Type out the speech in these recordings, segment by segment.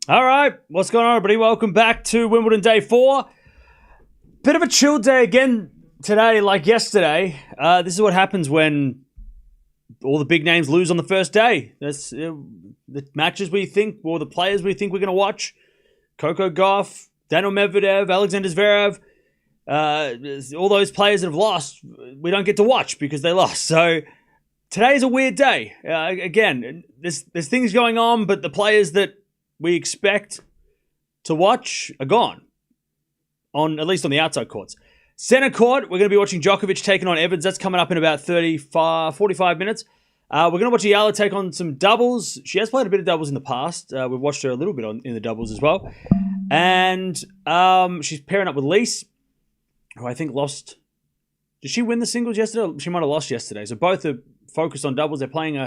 All right, what's going on, everybody? Welcome back to Wimbledon Day 4. Bit of a chill day again today, like yesterday. This is what happens when all the big names lose on the first day. That's the matches we think, or the players we think we're going to watch. Coco Gauff, Daniil Medvedev, Alexandra Zverev. All those players that have lost, we don't get to watch because they lost. So today's a weird day. Again, there's things going on, but the players that we expect to watch are gone, at least on the outside courts. Center court, we're going to be watching Djokovic taking on Evans. That's coming up in about 45 minutes. We're going to watch Eala take on some doubles. She has played a bit of doubles in the past. We've watched her a little bit in the doubles as well. And she's pairing up with Lys, who I think lost. Did she win the singles yesterday? She might have lost yesterday. So both are focused on doubles. They're playing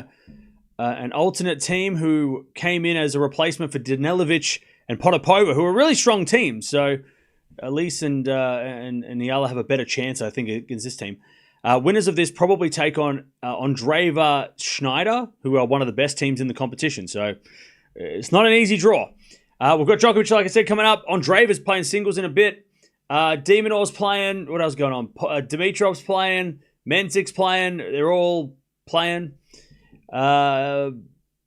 an alternate team who came in as a replacement for Danilovic and Potapova, who are really strong teams. So Lys and Eala have a better chance, I think, against this team. Winners of this probably take on Andreeva Schneider, who are one of the best teams in the competition. So it's not an easy draw. We've got Djokovic, like I said, coming up. Andreeva's playing singles in a bit. Demonor's playing. What else going on? Dimitrov's playing. Mensic's playing. They're all playing. We've got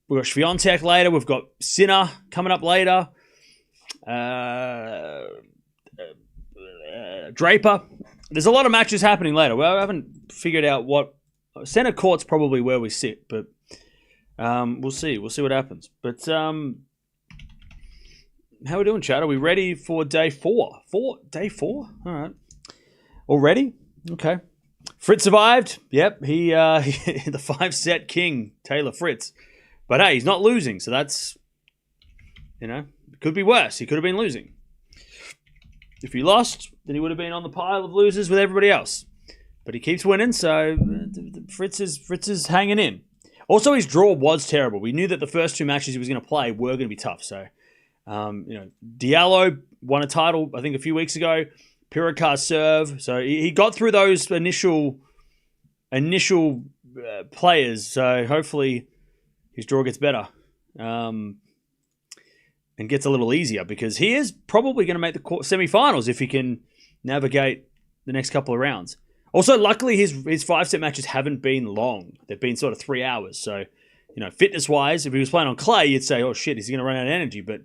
Swiatek later. We've got Sinner coming up later. Draper. There's a lot of matches happening later. Well, I haven't figured out what... Center court's probably where we sit, but we'll see. We'll see what happens. But how are we doing, Chad? Are we ready for day 4? Day 4? All right. All ready? Okay. Fritz survived. Yep, he the 5-set king, Taylor Fritz. But hey, he's not losing, so that's, it could be worse. He could have been losing. If he lost, then he would have been on the pile of losers with everybody else. But he keeps winning, so Fritz is hanging in. Also, his draw was terrible. We knew that the first 2 matches he was going to play were going to be tough. So, Diallo won a title, I think, a few weeks ago. Piracar serve. So he got through those initial players. So hopefully his draw gets better and gets a little easier, because he is probably going to make the semifinals if he can navigate the next couple of rounds. Also, luckily his 5-set matches haven't been long. They've been sort of 3 hours. So, fitness-wise, if he was playing on clay, you'd say, oh shit, he's going to run out of energy. But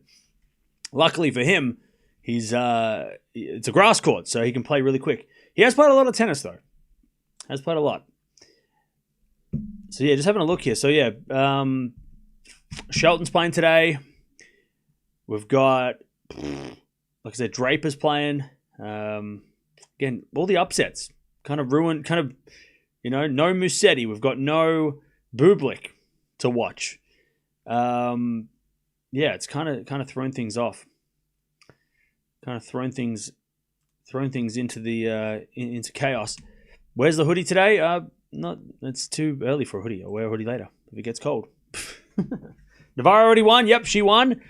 luckily for him, it's a grass court, so he can play really quick. He has played a lot of tennis, though. Has played a lot. So, yeah, just having a look here. So, yeah, Shelton's playing today. We've got, like I said, Draper's playing. Again, all the upsets kind of ruined, no Musetti. We've got no Bublik to watch. Yeah, it's kind of thrown things off. Kind of thrown things into the into chaos. Where's the hoodie today? It's too early for a hoodie. I'll wear a hoodie later if it gets cold. Navarro already won. Yep, she won.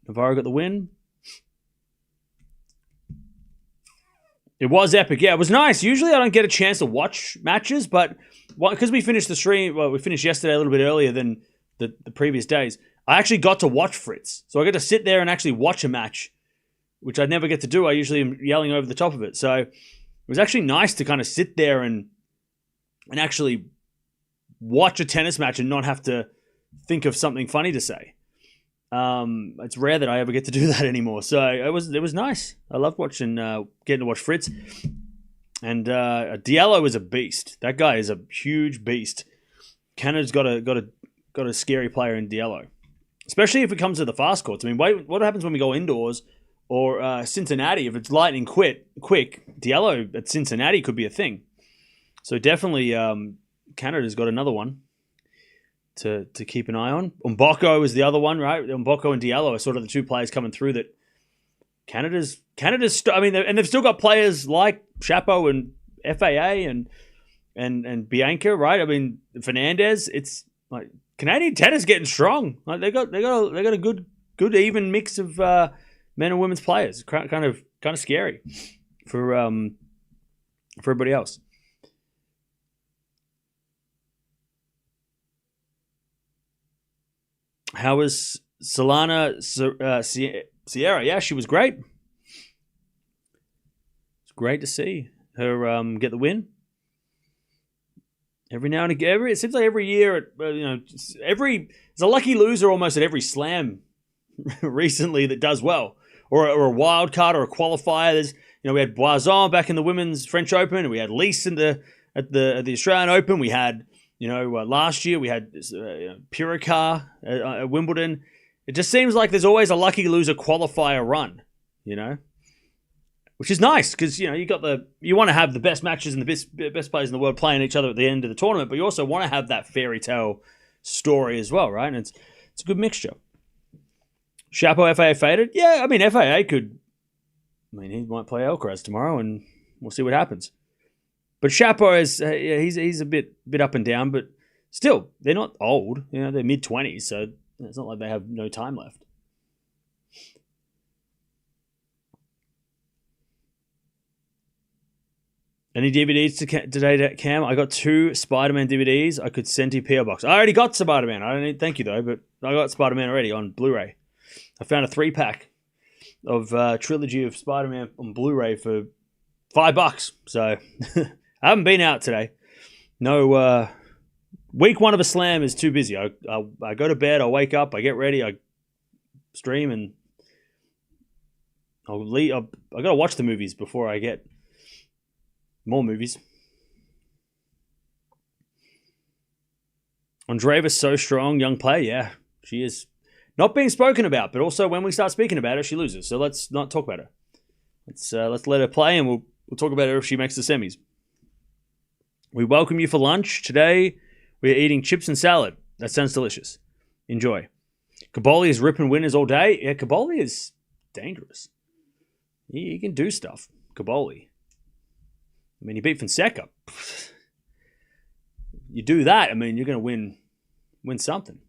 Navarro got the win. It was epic. Yeah, it was nice. Usually I don't get a chance to watch matches, but because we finished the stream, we finished yesterday a little bit earlier than the previous days. I actually got to watch Fritz. So I got to sit there and actually watch a match, which I never get to do. I usually am yelling over the top of it. So it was actually nice to kind of sit there and actually watch a tennis match and not have to think of something funny to say. It's rare that I ever get to do that anymore. So it was nice. I loved watching, getting to watch Fritz. And Diallo is a beast. That guy is a huge beast. Canada's got a scary player in Diallo, especially if it comes to the fast courts. I mean, what happens when we go indoors or Cincinnati? If it's lightning quick, Diallo at Cincinnati could be a thing. So definitely, Canada's got another one to keep an eye on. Mboko is the other one, right? Mboko and Diallo are sort of the 2 players coming through that Canada's. I mean, and they've still got players like Chapo and FAA and Bianca, right? I mean, Fernandez. It's like Canadian tennis getting strong. Like they got a good even mix of men and women's players. Kind of scary for everybody else. How was Sierra. Yeah, she was great. It's great to see her get the win. Every now and again, it seems like every year, there's a lucky loser almost at every slam recently that does well, or a wild card or a qualifier. There's, we had Boison back in the women's French Open, and we had Lys at the Australian Open. We had, last year we had Piricar at Wimbledon. It just seems like there's always a lucky loser qualifier run, which is nice because you want to have the best matches and the best players in the world playing each other at the end of the tournament, but you also want to have that fairy tale story as well, right? And it's a good mixture. Chapo FAA faded, yeah. I mean, FAA could. I mean, he might play Alcaraz tomorrow, and we'll see what happens. But Chapo is he's a bit up and down, but still they're not old. They're mid-20s, so it's not like they have no time left. Any DVDs today, Cam? I got 2 Spider-Man DVDs. I could send to your PO box. I already got Spider-Man. I don't need thank you though, but I got Spider-Man already on Blu-ray. I found a 3-pack of trilogy of Spider-Man on Blu-ray for $5. So I haven't been out today. No, week 1 of a slam is too busy. I go to bed. I wake up. I get ready. I stream, and I'll leave. I got to watch the movies before I get more movies. Andreeva's so strong, young player. Yeah, she is. Not being spoken about, but also when we start speaking about her, she loses. So let's not talk about her. Let's let her play, and we'll talk about her if she makes the semis. We welcome you for lunch. Today, we're eating chips and salad. That sounds delicious. Enjoy. Caboli is ripping winners all day. Yeah, Caboli is dangerous. He can do stuff. Caboli. I mean, he beat Fonseca. You do that, I mean, you're going to win something.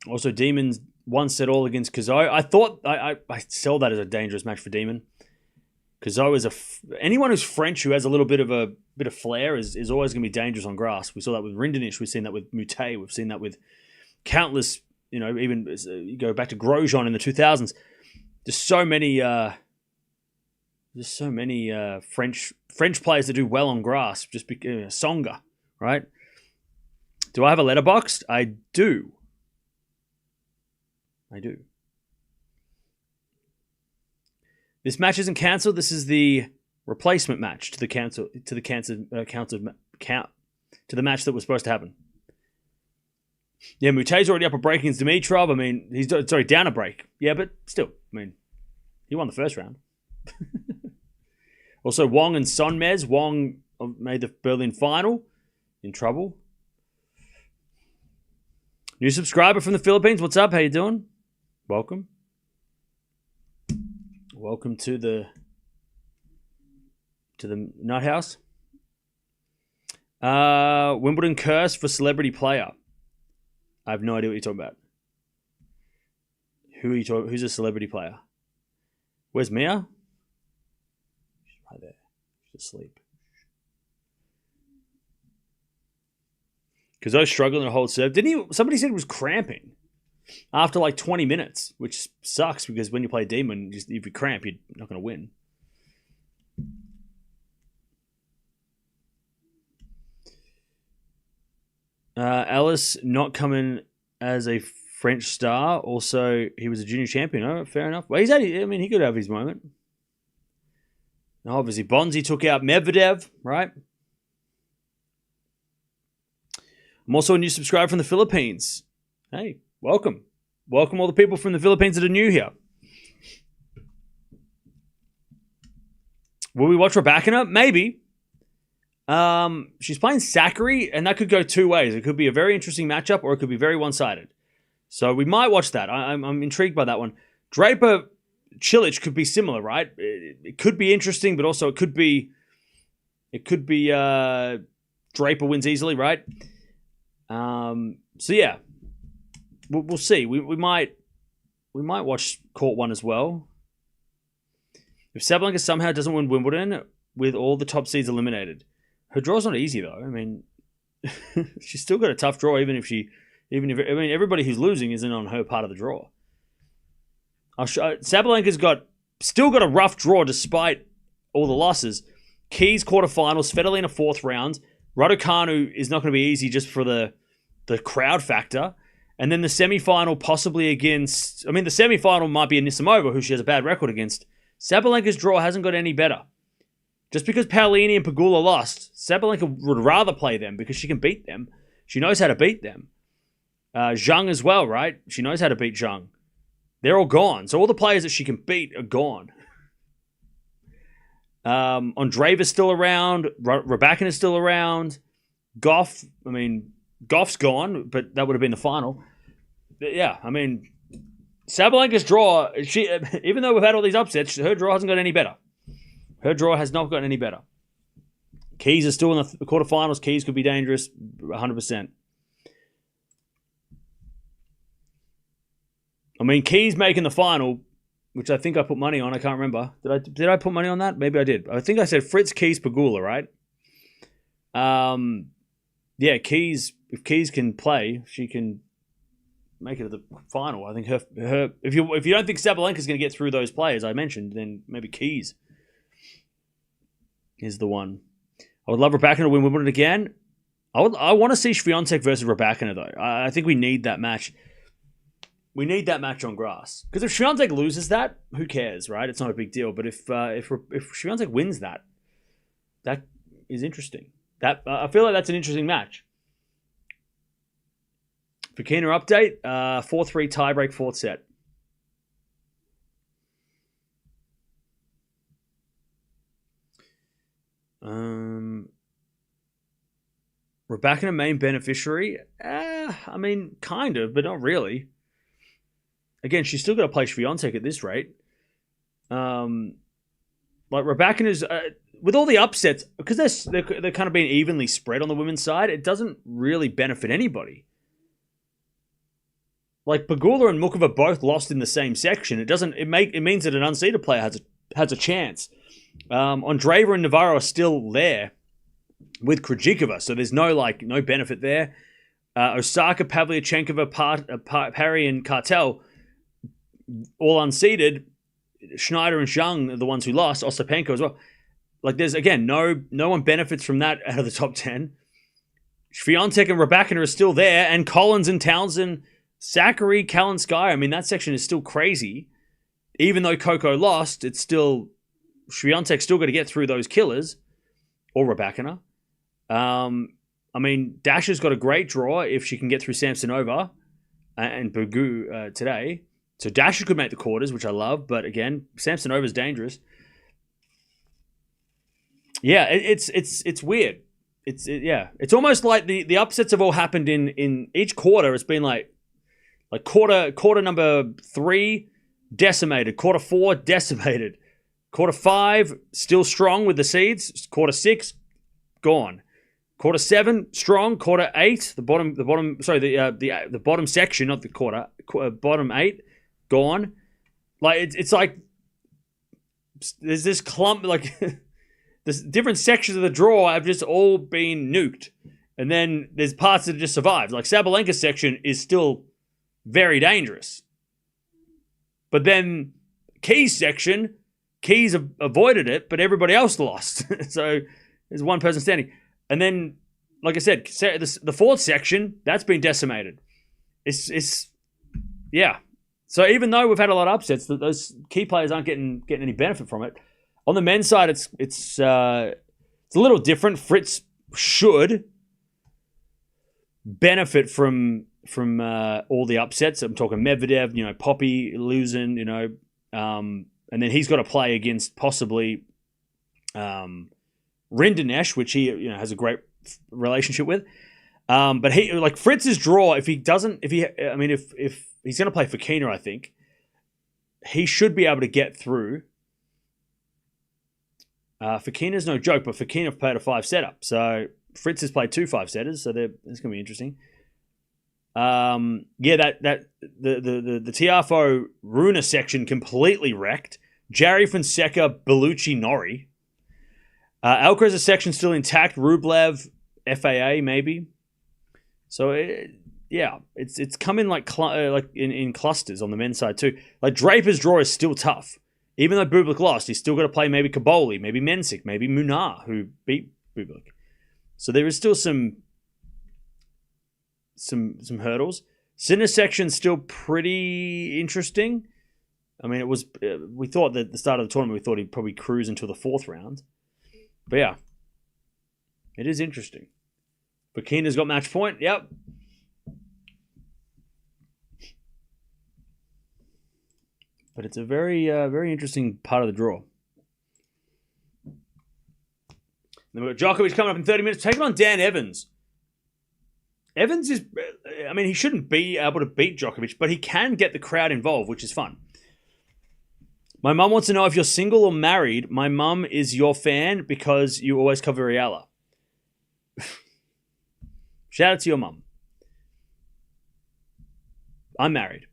Also, Demons 1 set all against Cazot. I thought I sell that as a dangerous match for Demon. Cazot is anyone who's French who has a little bit of flair is always going to be dangerous on grass. We saw that with Rindenich. We've seen that with Mute. We've seen that with countless. Even you go back to Grosjean in the 2000s. There's so many French players that do well on grass. Just Songa, right? Do I have a letterboxd? I do. This match isn't cancelled. This is the replacement match to the match that was supposed to happen. Yeah, Mute's already up a break against Dimitrov. I mean, he's down a break. Yeah, but still, I mean, he won the first round. Also, Wong and Sonmez. Wong made the Berlin final. In trouble. New subscriber from the Philippines. What's up? How you doing? Welcome. Welcome to the Nut House. Wimbledon curse for celebrity player. I have no idea what you're talking about. Who are you talking? Who's a celebrity player? Where's Mia? She's right there. She's asleep. Because I was struggling to hold serve. Somebody said it was cramping after like 20 minutes, which sucks because when you play Demon, if you cramp, you're not going to win. Alice not coming as a French star. Also, he was a junior champion. Oh, fair enough. Well, he could have his moment. Now, obviously, Bonzi took out Medvedev, right? I'm also a new subscriber from the Philippines. Hey, welcome. Welcome all the people from the Philippines that are new here. Will we watch Raducanu? Maybe. She's playing Sakari, and that could go 2 ways. It could be a very interesting matchup, or it could be very one-sided. So we might watch that. I'm intrigued by that one. Draper Cilic could be similar, right? It could be interesting, but also it could be Draper wins easily, right? So yeah, we'll see. We might watch Court 1 as well. If Sabalenka somehow doesn't win Wimbledon with all the top seeds eliminated, her draw's not easy though. I mean, she's still got a tough draw, even if everybody who's losing isn't on her part of the draw. Sabalenka's still got a rough draw despite all the losses. Keys quarterfinals, Federline fourth round. Raducanu is not going to be easy just for the crowd factor. And then the semi-final possibly against... the semi-final might be Anisimova, who she has a bad record against. Sabalenka's draw hasn't got any better. Just because Paolini and Pegula lost, Sabalenka would rather play them because she can beat them. She knows how to beat them. Zhang as well, right? She knows how to beat Zhang. They're all gone. So all the players that she can beat are gone. Andreeva's still around. Raducanu is still around. Gauff, Goff's gone, but that would have been the final. But yeah, Sabalenka's draw, even though we've had all these upsets, her draw hasn't got any better. Her draw has not gotten any better. Keys are still in the quarterfinals. Keys could be dangerous, 100%. Keys making the final, which I think I put money on. I can't remember. Did I put money on that? Maybe I did. I think I said Fritz, Keys, Pegula, right? Yeah, Keys. If Keys can play, she can make it to the final. I think her. If you don't think Sabalenka's going to get through those players I mentioned, then maybe Keys is the one. I would love Raducanu to win Wimbledon again. I want to see Swiatek versus Raducanu though. I think we need that match. We need that match on grass because if Swiatek loses that, who cares, right? It's not a big deal. But if Swiatek wins that is interesting. I feel like that's an interesting match. Fokina update, 4-3 tiebreak, fourth set. Raducanu main beneficiary? Kind of, but not really. Again, she's still got to play Swiatek at this rate. Raducanu's... with all the upsets, because they're kind of being evenly spread on the women's side, it doesn't really benefit anybody. Pegula and Mukova both lost in the same section. It means that an unseeded player has a chance. Andreeva and Navarro are still there with Krejcikova, so there's no benefit there. Osaka, Pavlyuchenkova, Parry, and Cartel all unseeded. Schneider and Zhang are the ones who lost. Ostapenko as well. There's, again, no one benefits from that out of the top 10. Swiatek and Raducanu are still there, and Collins and Townsend, Zachary, Kalinskaya. That section is still crazy. Even though Coco lost, it's still... Swiatek's still got to get through those killers. Or Raducanu. Dasha's got a great draw if she can get through Samsonova and Begu today. So Dasha could make the quarters, which I love. But again, Samsonova's dangerous. Yeah, it's weird. It's almost like the upsets have all happened in each quarter. It's been like quarter number 3 decimated, quarter 4 decimated, quarter 5 still strong with the seeds, quarter 6 gone, quarter 7 strong, quarter 8 the bottom section, not the quarter, bottom 8 gone. It's like there's this clump the different sections of the draw have just all been nuked. And then there's parts that just survived. Sabalenka's section is still very dangerous. But then Keys section, Keys avoided it, but everybody else lost. So there's one person standing. And then, like I said, the fourth section, that's been decimated. It's yeah. So even though we've had a lot of upsets, those key players aren't getting any benefit from it. On the men's side, it's a little different. Fritz should benefit from all the upsets. I'm talking Medvedev, Poppy losing, and then he's got to play against possibly Rinderknecht, which he has a great relationship with. But he Fritz's draw, if he's going to play Fokina, I think he should be able to get through. Fokina's no joke, but Fokina played a 5 setup. So Fritz has played 2 5-setters, so that's going to be interesting. The Tiafoe Runa section completely wrecked. Jarry, Fonseca, Bellucci, Norrie. Alcaraz's section still intact. Rublev, FAA maybe. So it's coming like in clusters on the men's side too. Like Draper's draw is still tough. Even though Bublik lost, he's still got to play maybe Kaboli, maybe Mensik, maybe Munar, who beat Bublik. So there is still some hurdles. Sinner section's still pretty interesting. I mean, we thought that at the start of the tournament, we thought he'd probably cruise until the 4th round. But yeah, it is interesting. Burkina's got match point. Yep. But it's a very, very interesting part of the draw. Then we've got Djokovic coming up in 30 minutes, taking on Dan Evans. Evans is, I mean, he shouldn't be able to beat Djokovic, but he can get the crowd involved, which is fun. My mum wants to know if you're single or married. My mum is your fan because you always cover Eala. Shout out to your mum. I'm married.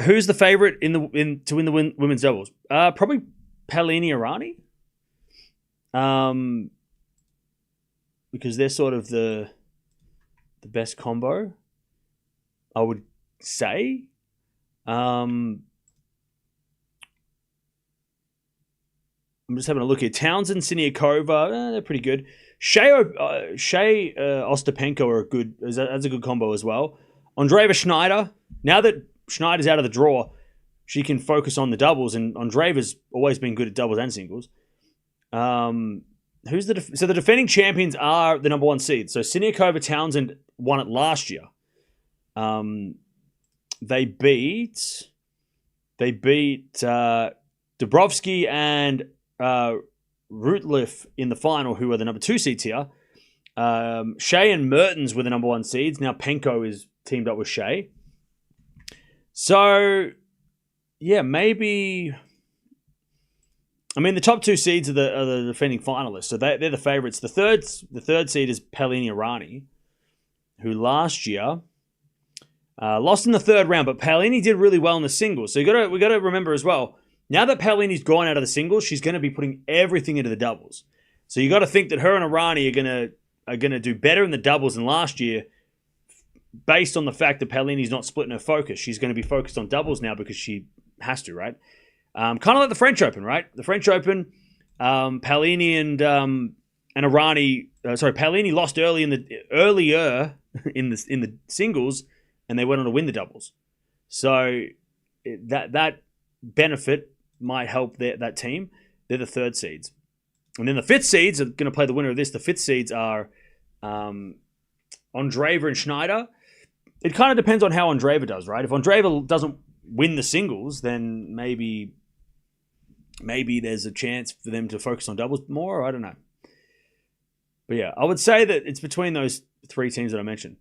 Who's the favorite to win the women's doubles? Probably Paolini Irani. Because they're sort of the best combo, I would say. I'm just having a look here. Townsend, Siniakova, they're pretty good. Shea Ostapenko are that's a good combo as well. Andreeva Schneider. Now that Schneider's out of the draw, she can focus on the doubles, and Andreeva's always been good at doubles and singles. So the defending champions are the number 1 seed. So Siniakova, Townsend won it last year. They beat Dabrowski and Rutliff in the final, who are the number 2 seeds here. Shea and Mertens were the number 1 seeds. Now Penko is teamed up with Shea. So, yeah, maybe. I mean, the top 2 seeds are the defending finalists, so they're the favorites. The third seed is Paolini Irani, who last year lost in the 3rd round, but Paolini did really well in the singles. So we got to remember as well. Now that Paolini's gone out of the singles, she's going to be putting everything into the doubles. So you got to think that her and Irani are going to do better in the doubles than last year, based on the fact that Paolini's not splitting her focus. She's going to be focused on doubles now because she has to, right? Kind of like the French Open, right? The French Open, Paolini and Irani. Paolini lost earlier in the singles, and they went on to win the doubles. So that benefit might help that team. They're the 3rd seeds, and then the 5th seeds are going to play the winner of this. The 5th seeds are Andreeva and Schneider. It kind of depends on how Andreeva does, right? If Andreeva doesn't win the singles, then maybe there's a chance for them to focus on doubles more. I don't know. But yeah, I would say that it's between those 3 teams that I mentioned.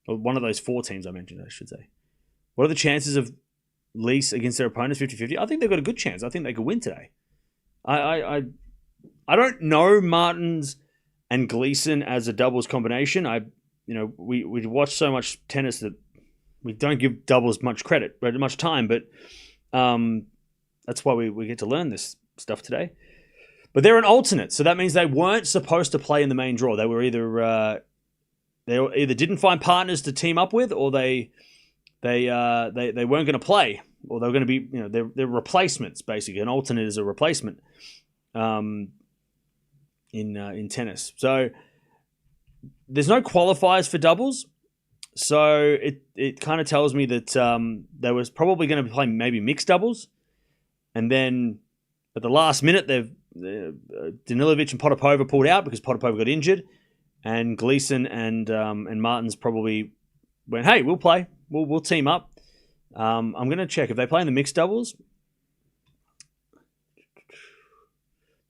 Or one of those 4 teams I mentioned, I should say. What are the chances of Lys against their opponents 50-50? I think they've got a good chance. I think they could win today. I don't know Martins and Gleason as a doubles combination. We watch so much tennis that we don't give doubles much time, but that's why we get to learn this stuff today. But they're an alternate, so that means they weren't supposed to play in the main draw. They were either didn't find partners to team up with, or they weren't going to play, or they were going to be they're replacements basically. An alternate is a replacement in tennis. So there's no qualifiers for doubles. So it kind of tells me that they was probably going to play maybe mixed doubles, and then at the last minute Danilovic and Potapova pulled out because Potapova got injured, and Gleason and Martins probably went, hey, we'll play, we'll team up. I'm going to check if they play in the mixed doubles.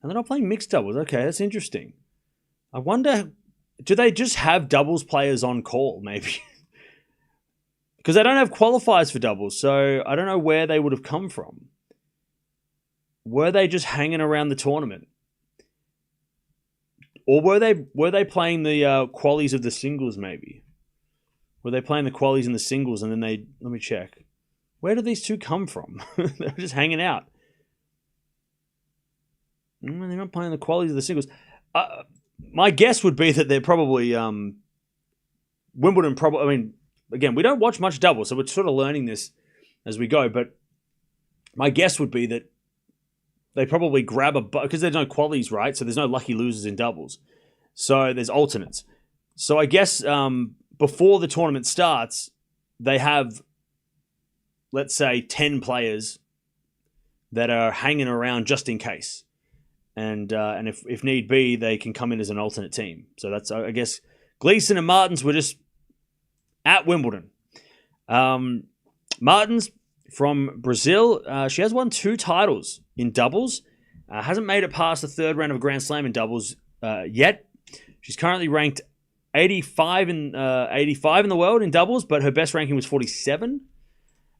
And they're not playing mixed doubles. Okay, that's interesting. I wonder, do they just have doubles players on call, maybe? Because they don't have qualifiers for doubles, so I don't know where they would have come from. Were they just hanging around the tournament? Or were they playing the qualies of the singles, maybe? Were they playing the qualies in the singles, and then let me check. Where did these two come from? They were just hanging out. They're not playing the qualities of the singles. my guess would be that they're probably Wimbledon. Probably, I mean, again, we don't watch much double, so we're sort of learning this as we go. But my guess would be that they probably grab because there's no qualies, right? So there's no lucky losers in doubles. So there's alternates. So I guess before the tournament starts, they have, let's say, 10 players that are hanging around just in case. And if need be, they can come in as an alternate team. So that's, I guess, Gleason and Martins were just at Wimbledon. Martins from Brazil, she has won 2 titles in doubles. Hasn't made it past the third round of a Grand Slam in doubles yet. She's currently ranked 85 in the world in doubles, but her best ranking was 47.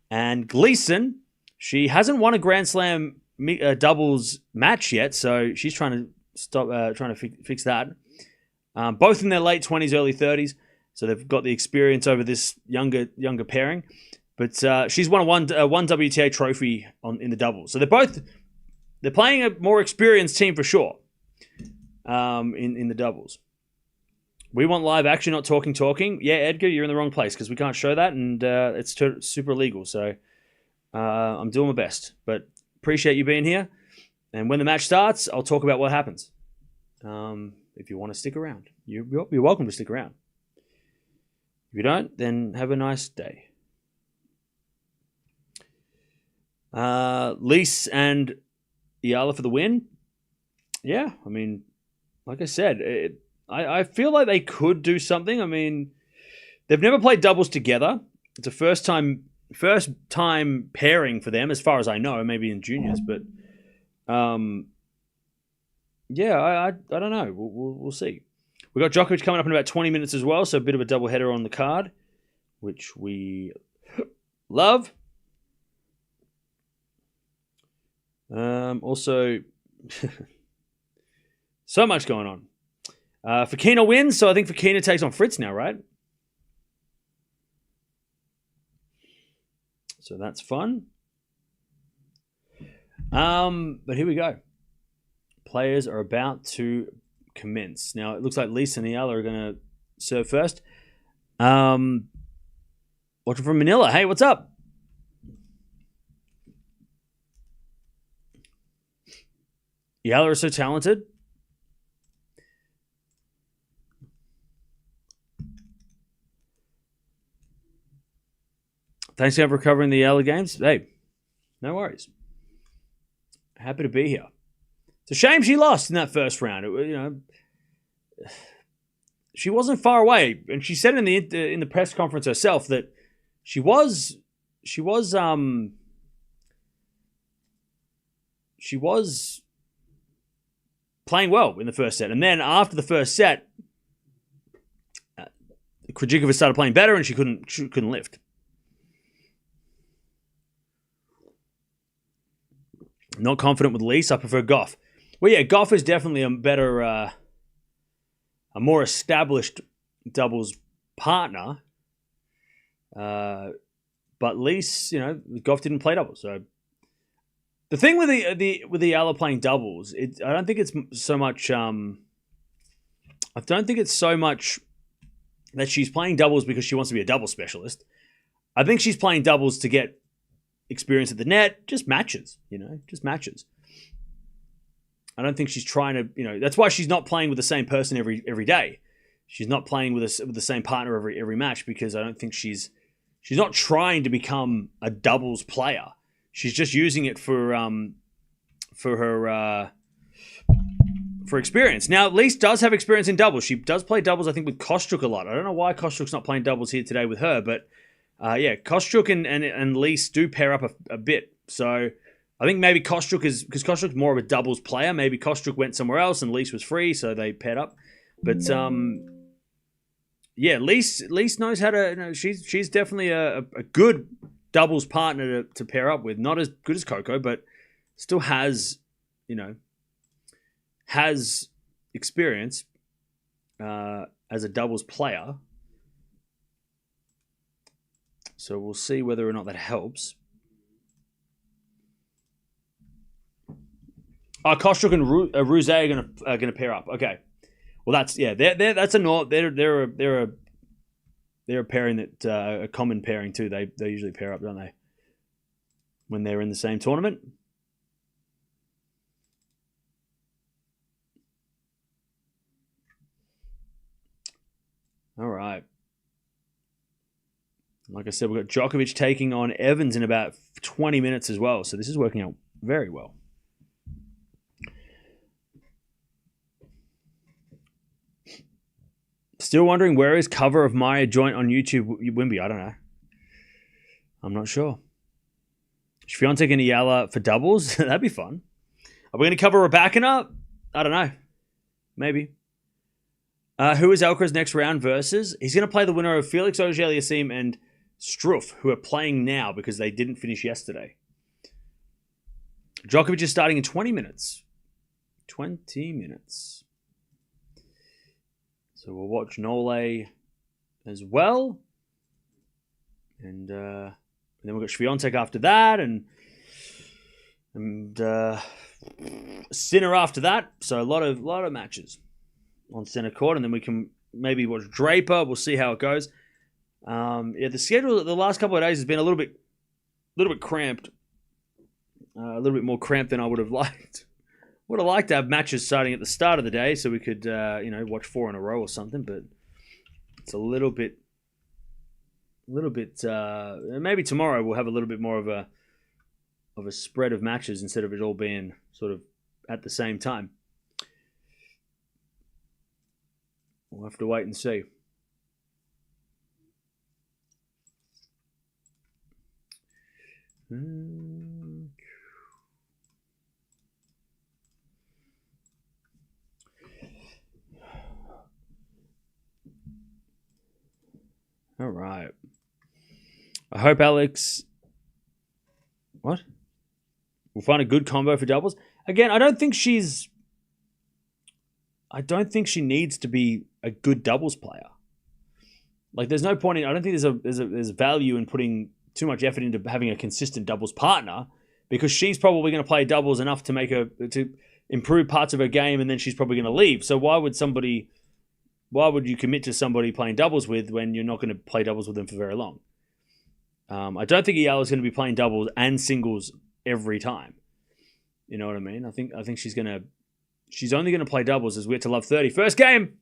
And Gleason, she hasn't won a Grand Slam doubles match yet, so she's trying to fix that. Both in their late 20s, early 30s, so they've got the experience over this younger pairing. But she's won one WTA trophy in the doubles, so they're playing a more experienced team for sure. In the doubles, we want live action, not talking. Yeah, Edgar, you're in the wrong place because we can't show that, and it's super illegal. So I'm doing my best, but appreciate you being here. And when the match starts, I'll talk about what happens. If you want to stick around, you're welcome to stick around. If you don't, then have a nice day. Lys and Eala for the win. Yeah, I mean, like I said, I feel like they could do something. I mean, they've never played doubles together. It's a first time pairing for them, as far as I know, maybe in juniors. But yeah, I don't know. We'll see. We got Djokovic coming up in about 20 minutes as well, so a bit of a double header on the card, which we love. Also, so much going on. Fokina wins, so I think Fokina takes on Fritz now, right? So that's fun. But here we go. Players are about to commence. Now, it looks like Lys and Eala are going to serve first. Watching from Manila. Hey, what's up? Eala is so talented. Thanks again for covering the Eala games. Hey, no worries. Happy to be here. It's a shame she lost in that first round. She wasn't far away, and she said in the press conference herself that she was playing well in the first set, and then after the first set, Krejcikova started playing better, and she couldn't lift. Not confident with Lys. I prefer Gauff. Well, yeah, Gauff is definitely a better, a more established doubles partner. But Lys, Gauff didn't play doubles. So the thing with the Eala playing doubles, I don't think it's so much. I don't think it's so much that she's playing doubles because she wants to be a double specialist. I think she's playing doubles to get experience at the net, just matches, just matches. I don't think she's trying to, that's why she's not playing with the same person every day. She's not playing with the same partner every match, because I don't think she's not trying to become a doubles player. She's just using it for experience. Now, Lys does have experience in doubles. She does play doubles, I think, with Kostyuk a lot. I don't know why Kostyuk's not playing doubles here today with her, but yeah, Kostyuk and Lys do pair up a bit. So I think maybe Kostyuk because Kostyuk's more of a doubles player. Maybe Kostyuk went somewhere else and Lys was free, so they paired up. But yeah, Lys knows how to. She's definitely a good doubles partner to pair up with. Not as good as Coco, but still has experience as a doubles player. So we'll see whether or not that helps. Kostyuk and Ruse are going to pair up. Okay. Well, that's that's a not. They're a pairing that a common pairing too. They usually pair up, don't they? When they're in the same tournament. All right. Like I said, we've got Djokovic taking on Evans in about 20 minutes as well. So this is working out very well. Still wondering where is cover of my joint on YouTube, Wimby? I don't know. I'm not sure. Swiatek and Eala for doubles? That'd be fun. Are we going to cover Raducanu? I don't know. Maybe. Who is Alcaraz next round versus? He's going to play the winner of Felix Auger-Aliassime and Struff, who are playing now because they didn't finish yesterday. Djokovic is starting in 20 minutes. 20 minutes. So we'll watch Nole as well. And then we've got Swiatek after that. And Sinner after that. So a lot of matches on center court. And then we can maybe watch Draper. We'll see how it goes. The schedule the last couple of days has been a little bit cramped. A little bit more cramped than I would have liked. Would have liked to have matches starting at the start of the day so we could, watch 4 in a row or something. But it's a little bit. Maybe tomorrow we'll have a little bit more of a spread of matches instead of it all being sort of at the same time. We'll have to wait and see. All right. I hope Alex... What? We'll find a good combo for doubles. Again, I don't think she needs to be a good doubles player. Like, there's no point in... I don't think there's value in putting too much effort into having a consistent doubles partner because she's probably going to play doubles enough to improve parts of her game and then she's probably going to leave. So why would you commit to somebody playing doubles with when you're not going to play doubles with them for very long? I don't think Eala is going to be playing doubles and singles every time. You know what I mean? I think she's only going to play doubles as we get to love 30. First game.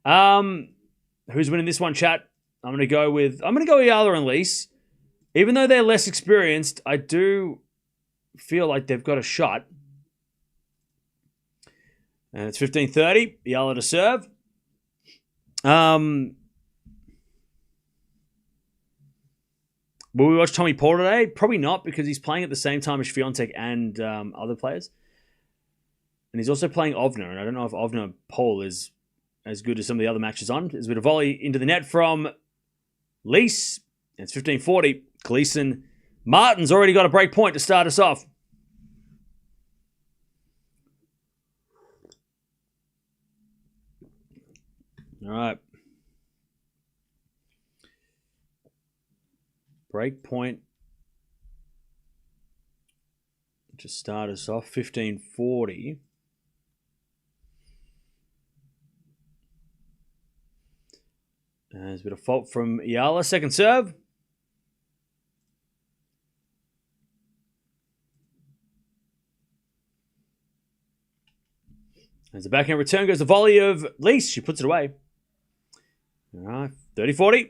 Who's winning this one, chat? I'm going to go Eala and Lys. Even though they're less experienced, I do feel like they've got a shot. And it's 15-30. Eala to serve. Will we watch Tommy Paul today? Probably not, because he's playing at the same time as Swiatek and other players. And he's also playing Ovner, and I don't know if Ovner Paul is as good as some of the other matches on. There's a bit of volley into the net from Lys. It's 15-40. Gleason. Martin's already got a break point to start us off. All right. Break point to start us off. 15-40. There's a bit of fault from Eala. Second serve. As the backhand return goes the volley of Lys. She puts it away. All right, 30-40.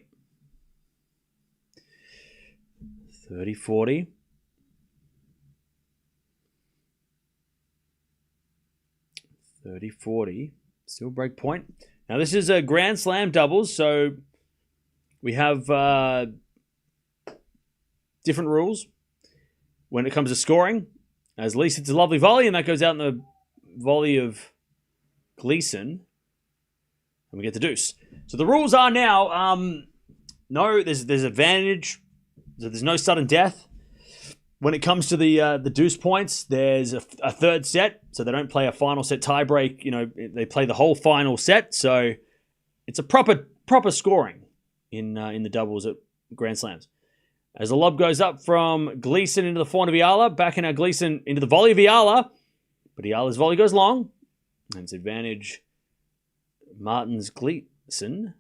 30-40. 30-40. Still break point. Now, this is a Grand Slam doubles, so we have different rules when it comes to scoring. As Lys hits a lovely volley, and that goes out in the volley of Gleason. And we get the deuce. So the rules are now, there's advantage. So there's no sudden death. When it comes to the deuce points, there's a third set. So they don't play a final set tiebreak. You know, they play the whole final set. So it's a proper scoring in the doubles at Grand Slams. As the lob goes up from Gleason into the forehand of Eala, back in our Gleason into the volley of Eala. But Eala's volley goes long. And it's advantage Martins Gleason.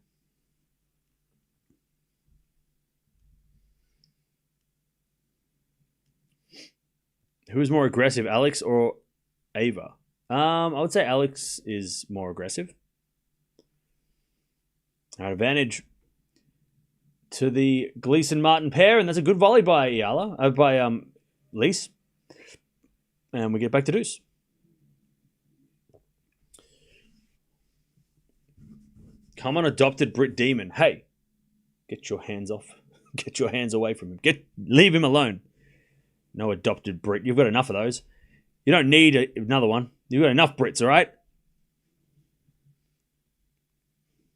Who is more aggressive, Alex or Ava? I would say Alex is more aggressive. Advantage to the Gleason-Martin pair, and that's a good volley by Lys. And we get back to deuce. Come on, adopted Brit Demon. Hey, get your hands off. Get your hands away from him. Leave him alone. No adopted Brit. You've got enough of those. You don't need another one. You've got enough Brits, all right?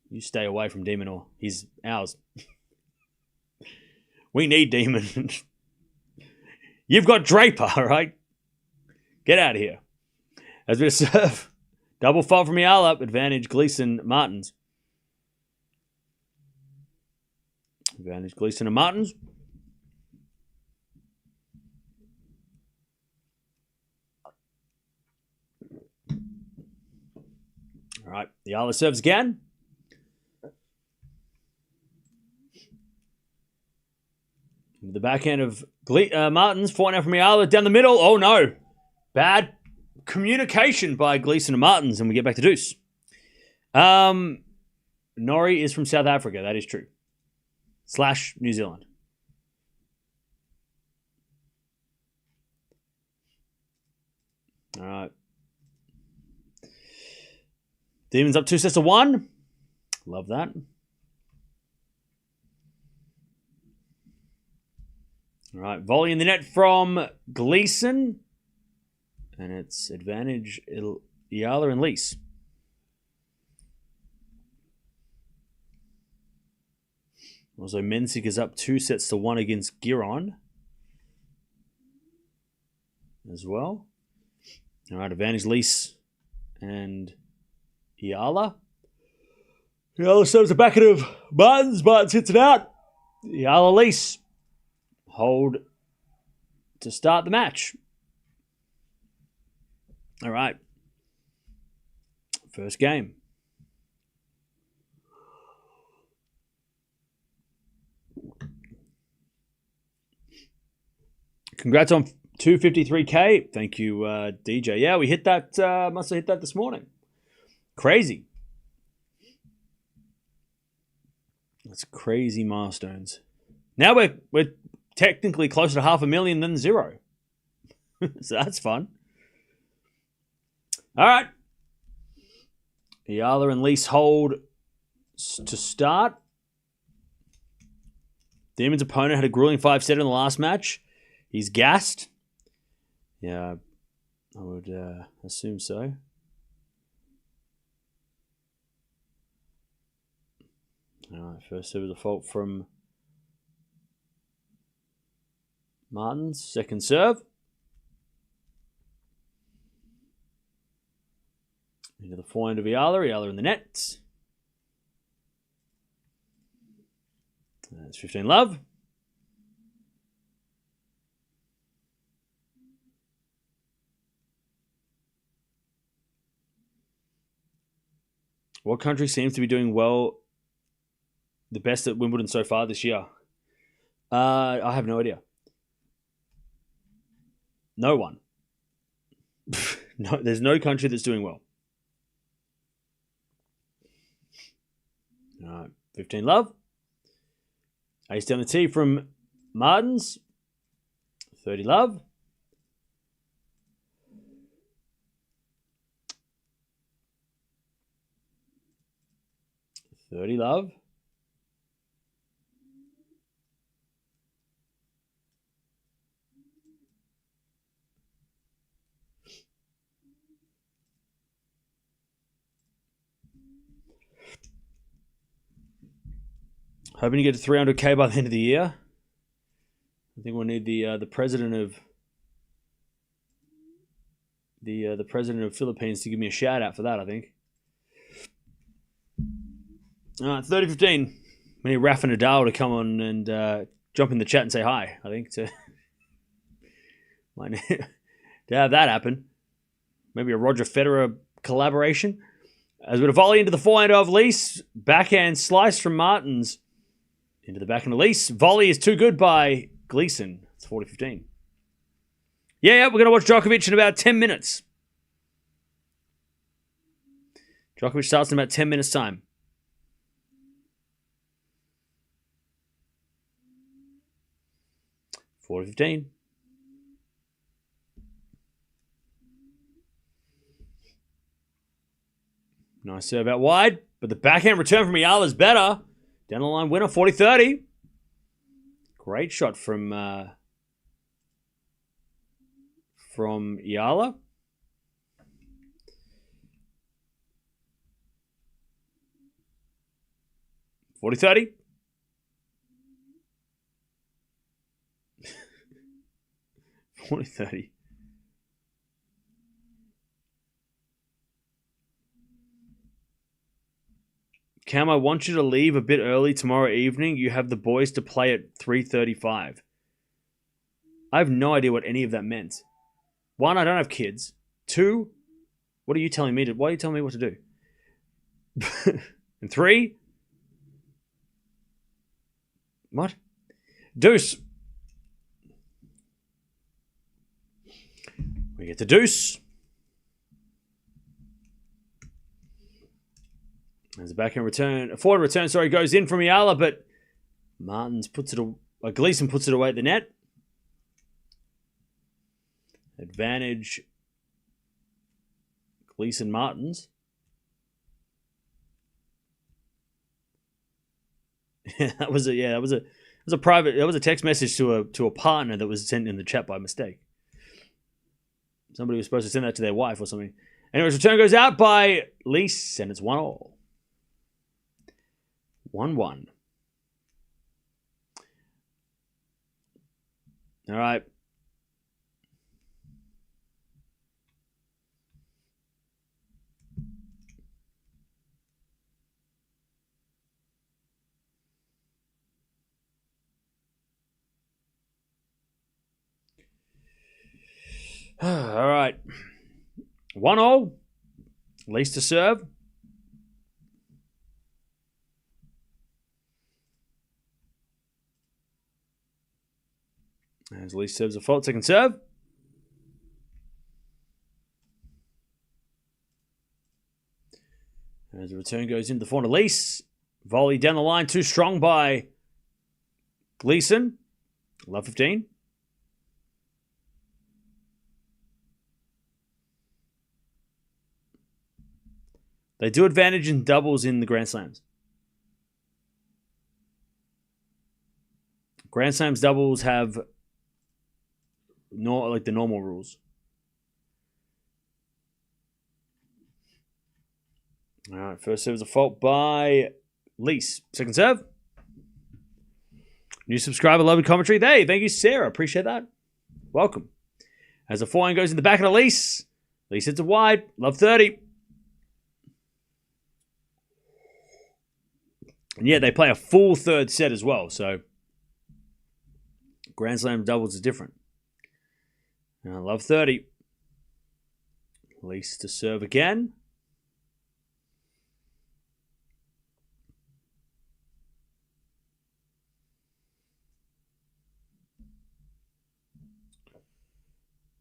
You stay away from Demon or he's ours. We need Demon. You've got Draper, all right? Get out of here. As we serve. Double fault from Eala. Advantage Gleason Martins. Advantage Gleason and Martins. All right. Eala serves again. The backhand of Martins. Forehand from Eala down the middle. Oh, no. Bad communication by Gleason and Martins, and we get back to deuce. Norrie is from South Africa. That is true. / New Zealand. All right. Demons up 2-1. Love that. All right. Volley in the net from Gleason. And it's advantage Eala and Lys. Also, Mensik is up 2-1 against Giron as well. All right, advantage Lys and Eala. Eala serves the back of Martins. Martins hits it out. Eala Lys hold to start the match. All right. First game. Congrats on 253K. Thank you, DJ. Yeah, we hit that. Must have hit that this morning. Crazy. That's crazy milestones. Now we're technically closer to 500,000 than 0. So that's fun. All right. Eala and Lys hold to start. Demon's opponent had a grueling 5-setter in the last match. He's gassed. Yeah, I would assume so. All right, first serve a fault from Martins. Second serve. Into the forehand of Eala. Eala in the net. That's 15 love. What country seems to be doing well, the best at Wimbledon so far this year? I have no idea. No one. No, there's no country that's doing well. All right, 15 love. Ace down the tee from Martins. 30 love. $30 love. Hoping to get to 300K by the end of the year. I think we'll need the president of the president of Philippines to give me a shout out for that, I think. All right, 30-15. We need Rafa Nadal to come on and jump in the chat and say hi, I think, to have that happen. Maybe a Roger Federer collaboration. As with a volley into the forehand of Lys. Backhand slice from Martins. Into the backhand of Lys. Volley is too good by Gleason. It's 40-15. Yeah, we're going to watch Djokovic in about 10 minutes. Djokovic starts in about 10 minutes' time. $4.15. Nice serve out wide, but the backhand return from Eala is better. Down the line winner, 40-30. Great shot from Eala. $40-30. $40-30. Cam, I want you to leave a bit early tomorrow evening. You have the boys to play at 3:35. I have no idea what any of that meant. One, I don't have kids. Two, what are you telling me to? Why are you telling me what to do? And three, what? Deuce. We get to deuce. There's a backhand return. A forward return, goes in from Eala, but Martins puts it Gleason puts it away at the net. Advantage Gleason Martins. that was a text message to a partner that was sent in the chat by mistake. Somebody was supposed to send that to their wife or something. Anyways, return goes out by Lys, and it's 1-1. 1-1. All right. All right. 1-0. Lys to serve. As Lys serves a fault, second serve. As the return goes into the forehand of Lys. Volley down the line, too strong by Gleason. Love 15. They do advantage in doubles in the Grand Slams. Grand Slams doubles have the normal rules. All right, first serve is a fault by Lys. Second serve. New subscriber, lovely commentary. Hey, thank you, Sarah. Appreciate that. Welcome. As the forehand goes in the back of the Lys. Lys hits it wide. Love 30. And yeah, they play a full third set as well. So Grand Slam doubles is different. And I love 30. Lys to serve again.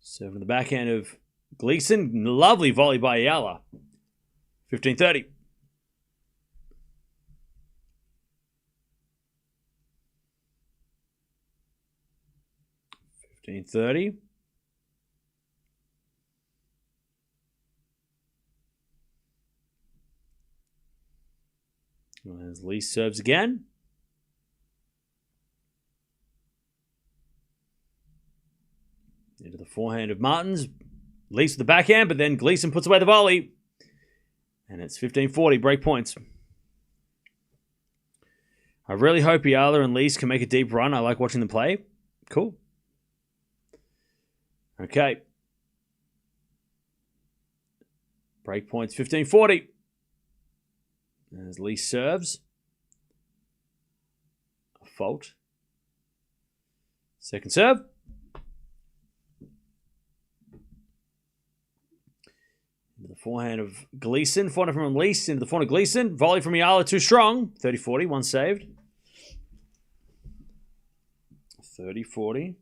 Serve in the backhand of Gleason. Lovely volley by Eala. 15-30. 15-30. As Lys serves again. Into the forehand of Martins. Lys with the backhand, but then Gleason puts away the volley. And it's 15-40, break points. I really hope Eala and Lys can make a deep run. I like watching them play. Cool. Okay. Break points, 15-40. As Lys serves. A fault. Second serve. The forehand of Gleason. Forehand from Lys into the forehand of Gleason. Volley from Eala, too strong. 30-40, one saved. 30-40.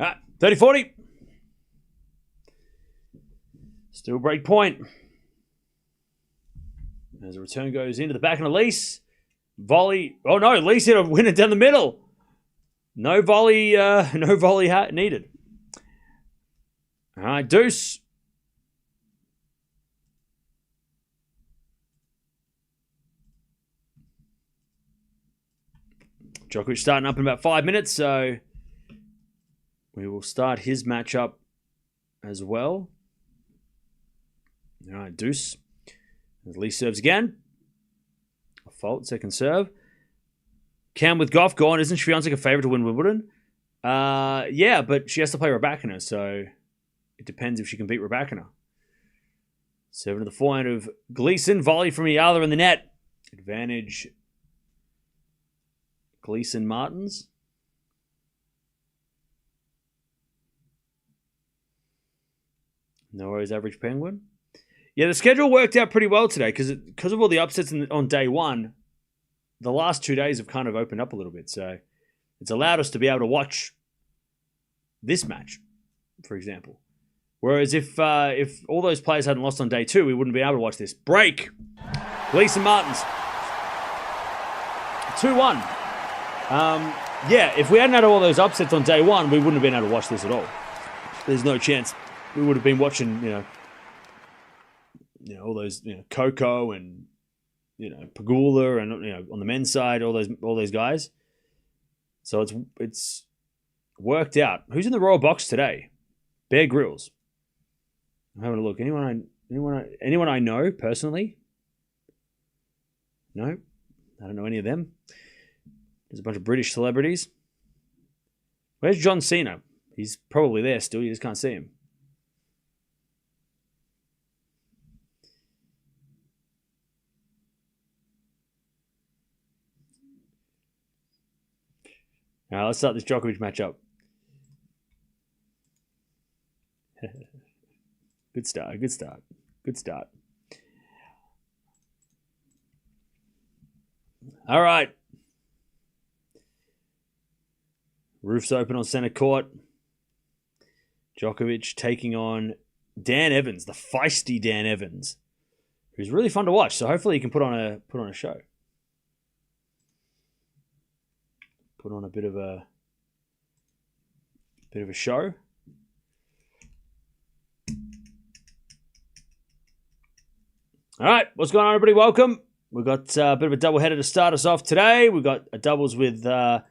All right, 30-40. Still break point. As the return goes into the back of Lys. Volley. Oh no, Lys hit a winner down the middle. No volley, needed. All right, deuce. Djokovic starting up in about 5 minutes, so we will start his matchup as well. All right, deuce. Lys serves again. A fault, second serve. Cam with Gauff gone. Isn't Swiatek a favourite to win Wimbledon? Yeah, but she has to play Raducanu, so it depends if she can beat Raducanu. Serving to the forehand of Gleason. Volley from Eala in the net. Advantage Gleason Martins. No worries, average penguin. Yeah, the schedule worked out pretty well today because of all the upsets on day one. The last 2 days have kind of opened up a little bit, so it's allowed us to be able to watch this match, for example. Whereas if all those players hadn't lost on day two, we wouldn't be able to watch this. Break. Gleason Martins. 2-1. Yeah, if we hadn't had all those upsets on day one, we wouldn't have been able to watch this at all. There's no chance. We would have been watching, all those, Coco and, Pagula and, on the men's side, all those guys. So it's worked out. Who's in the Royal Box today? Bear Grylls. I'm having a look. Anyone I know personally? No, I don't know any of them. There's a bunch of British celebrities. Where's John Cena? He's probably there still. You just can't see him. All right, let's start this Djokovic matchup. Good start. All right. Roof's open on center court. Djokovic taking on Dan Evans, the feisty Dan Evans, who's really fun to watch. So hopefully he can put on a show. Put on a bit of a show. All right, what's going on, everybody? Welcome. We've got a bit of a doubleheader to start us off today. We've got a doubles with Alex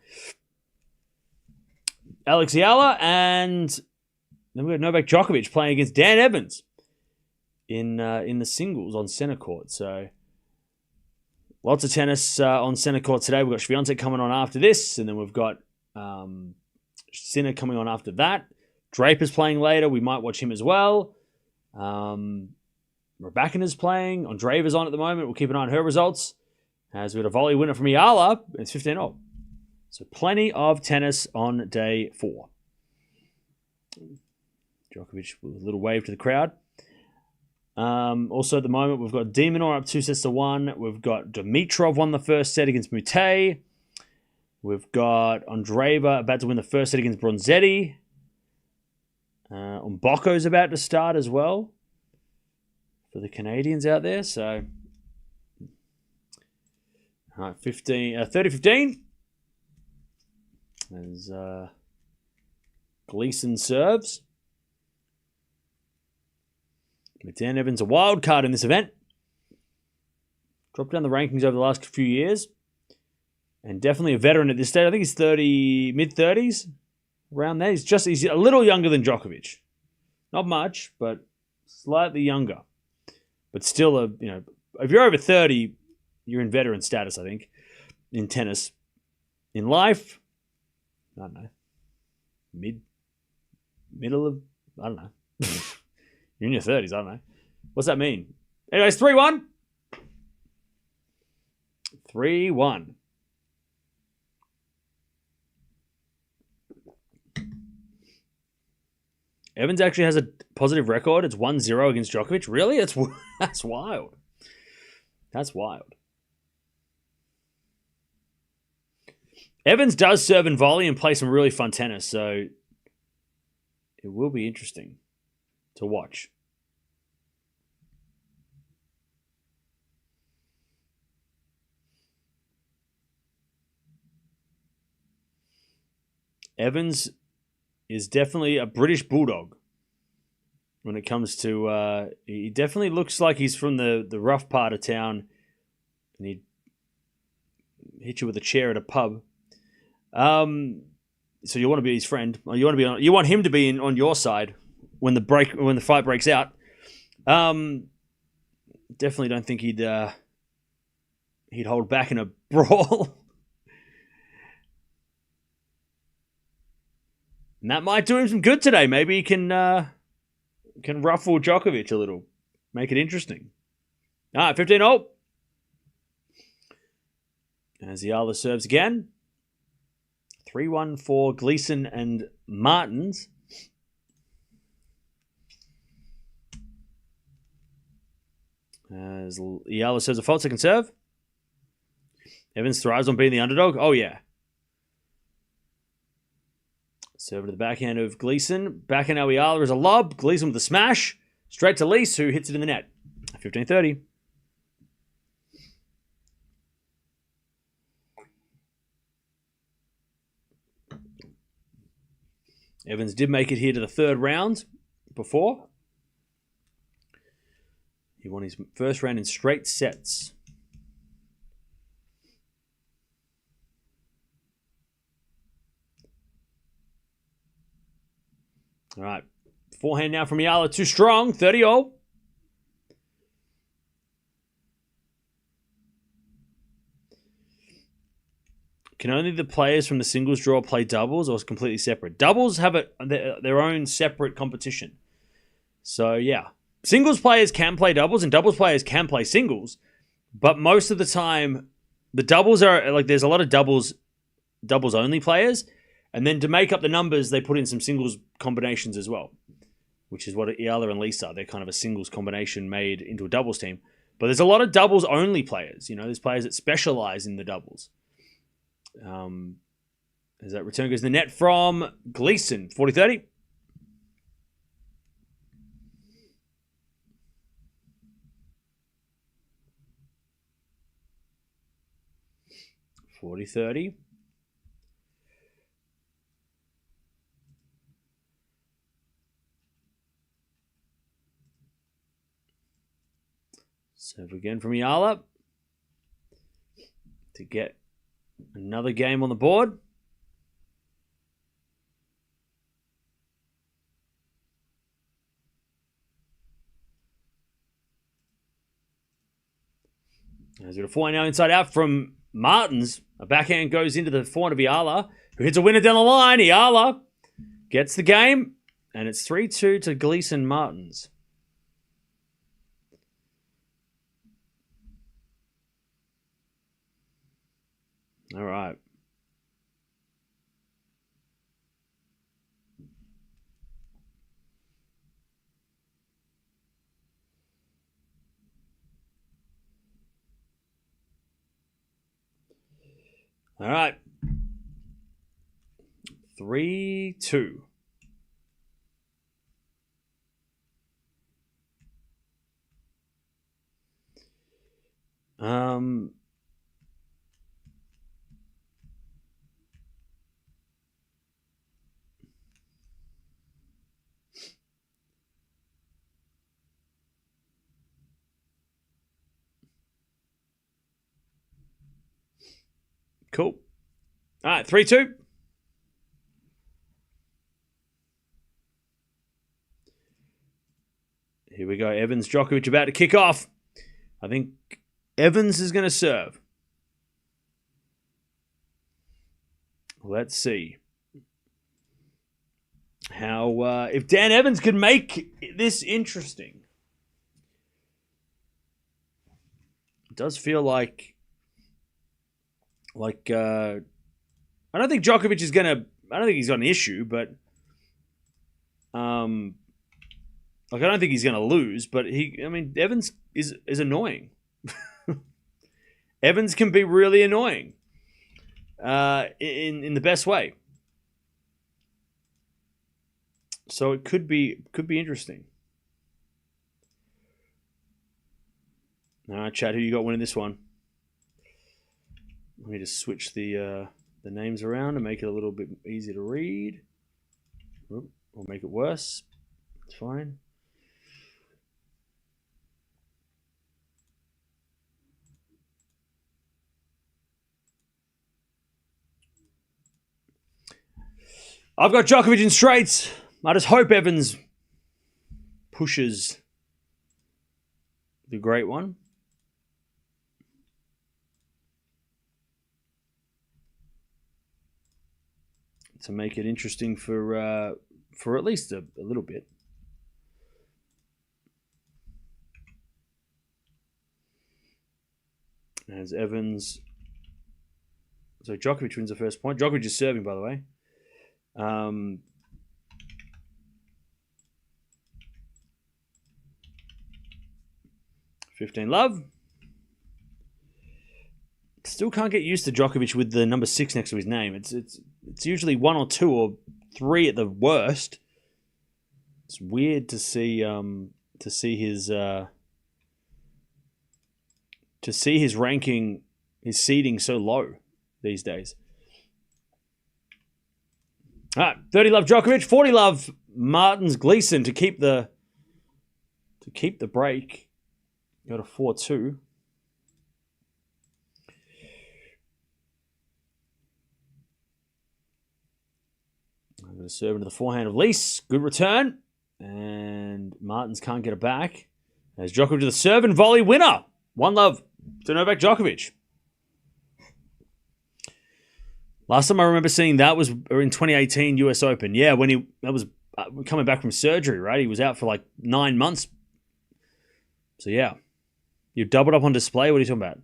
Eala, and then we've got Novak Djokovic playing against Dan Evans in the singles on center court. So lots of tennis on center court today. We've got Swiatek coming on after this, and then we've got Sinner coming on after that. Draper's playing later. We might watch him as well. Raducanu's playing. Andreeva's on at the moment. We'll keep an eye on her results. As we got a volley winner from Eala. It's 15-0. So plenty of tennis on day 4. Djokovic with a little wave to the crowd. Also at the moment, we've got Demonor up 2-1. We've got Dimitrov won the first set against Mute. We've got Andreeva about to win the first set against Bronzetti. Umboko's about to start as well for the Canadians out there. So, all right, 30-15. As Gleason serves. But Dan Evans a wild card in this event. Dropped down the rankings over the last few years. And definitely a veteran at this stage. I think he's mid-30s. Around there. He's a little younger than Djokovic. Not much, but slightly younger. But still, if you're over 30, you're in veteran status, I think, in tennis. In life, I don't know. Middle of, I don't know. You're in your 30s, I don't know. What's that mean? Anyways, 3-1. 3-1. Evans actually has a positive record. It's 1-0 against Djokovic. Really? That's wild. That's wild. Evans does serve and volley and play some really fun tennis, so it will be interesting to watch. Evans is definitely a British bulldog when it comes to... he definitely looks like he's from the rough part of town, and he'd hit you with a chair at a pub. So you want to be his friend. Or you want him to be on your side when the fight breaks out. Definitely don't think he'd hold back in a brawl. And that might do him some good today. Maybe he can ruffle Djokovic a little. Make it interesting. All right, 15-0. As Eala serves again. 3-1 for Gleason and Martins. As Eala serves a fault, second serve. Evans thrives on being the underdog. Oh, yeah. Serve to the backhand of Gleason. Backhand now Eala is a lob. Gleason with a smash. Straight to Lys, who hits it in the net. 15-30. Evans did make it here to the third round before. He won his first round in straight sets. All right. Forehand now from Eala. Too strong. 30-0. Can only the players from the singles draw play doubles, or is it completely separate? Doubles have their own separate competition. So, yeah. Singles players can play doubles, and doubles players can play singles. But most of the time, the doubles are... like, there's a lot of doubles-only players. And then to make up the numbers, they put in some singles combinations as well, which is what Eala and Lys are. They're kind of a singles combination made into a doubles team. But there's a lot of doubles-only players. You know, there's players that specialize in the doubles. As that return goes to the net from Gleason. 40-30. Serve again from Eala to get another game on the board. As we got a forehand now inside out from Martins. A backhand goes into the forehand of Eala, who hits a winner down the line. Eala gets the game, and it's 3-2 to Gleason Martins. All right. All right. 3-2. Cool. All right, 3-2. Here we go. Evans, Djokovic about to kick off. I think Evans is going to serve. Let's see. how if Dan Evans could make this interesting. It does feel like I don't think Djokovic is gonna. I don't think he's got an issue, but I don't think he's gonna lose. But Evans is annoying. Evans can be really annoying in the best way. So it could be interesting. All right, Chad, who you got winning this one? Let me just switch the names around and make it a little bit easier to read. Or make it worse. It's fine. I've got Djokovic in straights. I just hope Evans pushes the great one. To make it interesting for at least a little bit. As Evans... So Djokovic wins the first point. Djokovic is serving, by the way. 15 love. Still can't get used to Djokovic with the number 6 next to his name. It's usually 1 or 2 or 3 at the worst. It's weird to see his ranking, his seeding so low these days. All right, 30 love Djokovic, 40 love Martins Gleason to keep the break. Go to 4-2. I'm going to serve into the forehand of Lys. Good return. And Martins can't get it back. As Djokovic to the serve and volley winner. 1 love to Novak Djokovic. Last time I remember seeing that was in 2018 US Open. Yeah, that was coming back from surgery, right? He was out for like 9 months. So yeah. You doubled up on display? What are you talking about?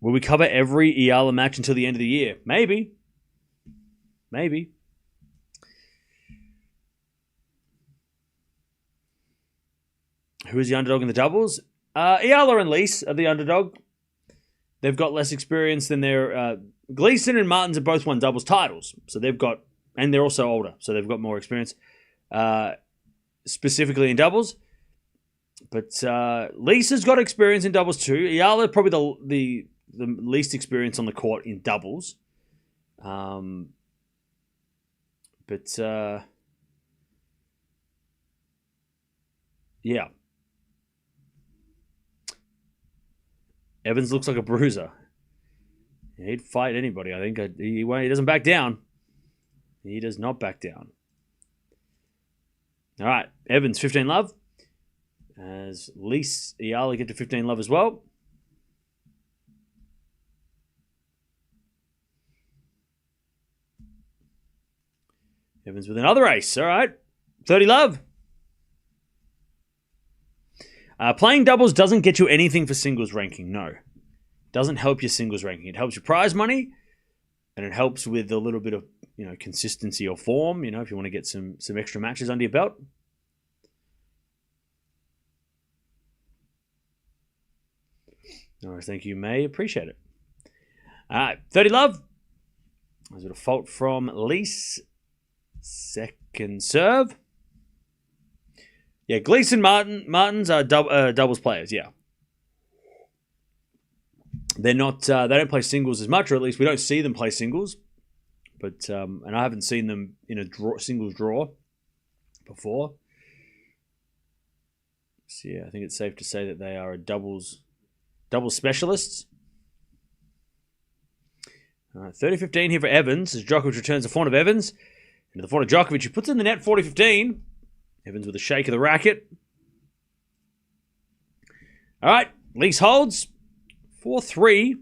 Will we cover every Eala match until the end of the year? Maybe. Maybe. Who is the underdog in the doubles? Eala and Lys are the underdog. They've got less experience than their... Gleason and Martins have both won doubles titles. So they've got... And they're also older, so they've got more experience. Specifically in doubles. But Lys has got experience in doubles too. Eala probably the least experience on the court in doubles. Yeah. Evans looks like a bruiser. He'd fight anybody, I think. He doesn't back down. He does not back down. All right, Evans, 15 love. As Lys, Eala get to 15 love as well. Evans with another ace. All right, 30 love. Playing doubles doesn't get you anything for singles ranking, no. Doesn't help your singles ranking. It helps your prize money, and it helps with a little bit of consistency or form, if you want to get some extra matches under your belt. All right, thank you, May. Appreciate it. All right, 30 love. There's a fault from Lys. Second serve. Yeah, Gleason, Martins are doubles players, yeah. They're not. They don't play singles as much, or at least we don't see them play singles. But and I haven't seen them in a singles draw before. So yeah, I think it's safe to say that they are a doubles specialists. All right, 30-15 here for Evans as Djokovic returns the front of Evans into the front of Djokovic, who puts in the net 40-15. Evans with a shake of the racket. All right, Lys holds 4-3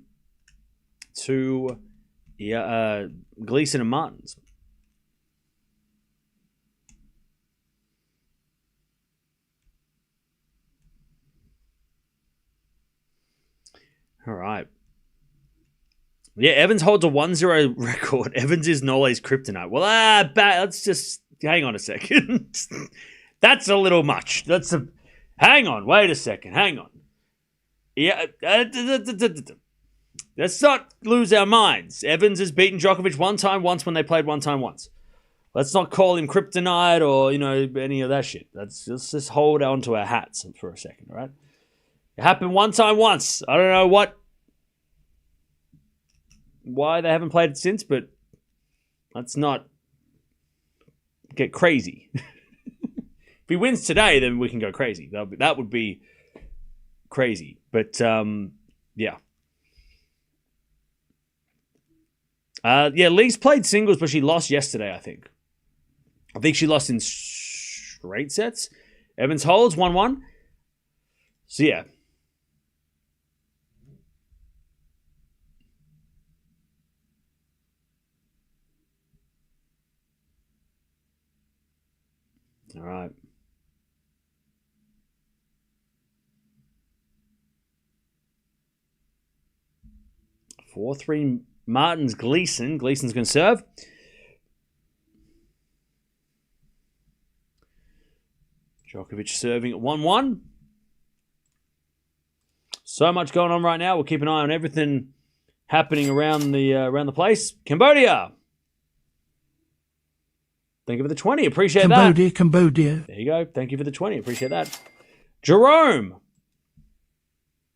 to Yeah, Gleason and Martins. All right. Yeah, Evans holds a 1-0 record. Evans is Nole's kryptonite. Well, let's just hang on a second. That's a little much. Hang on. Wait a second. Hang on. Yeah. Let's not lose our minds. Evans has beaten Djokovic one time once when they played one time once. Let's not call him kryptonite or, any of that shit. Let's just hold on to our hats for a second, all right? It happened one time once. I don't know why they haven't played it since, but let's not get crazy. If he wins today, then we can go crazy. That would be crazy. But, yeah. Lys played singles, but she lost yesterday, I think. I think she lost in straight sets. Evans holds 1-1. So, yeah. All right. 4-3 Martins Gleason. Gleason's going to serve. Djokovic serving at 1-1. So much going on right now. We'll keep an eye on everything happening around the place. Cambodia. Thank you for the 20. Appreciate that. Cambodia. There you go. Thank you for the 20. Appreciate that. Jerome.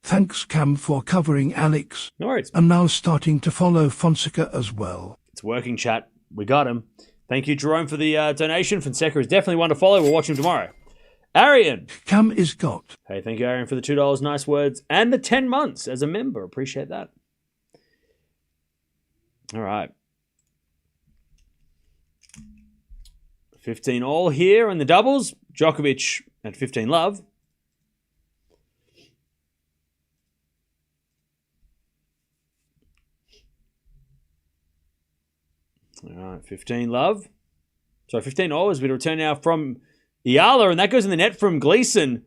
Thanks, Cam, for covering Alex. No worries. I'm now starting to follow Fonseca as well. It's working, chat. We got him. Thank you, Jerome, for the donation. Fonseca is definitely one to follow. We'll watch him tomorrow. Arian. Cam is got. Hey, thank you, Arian, for the $2. Nice words. And the 10 months as a member. Appreciate that. All right. 15 all here in the doubles. Djokovic at 15 love. All right, 15 love. So 15 all as we return now from Eala, and that goes in the net from Gleason.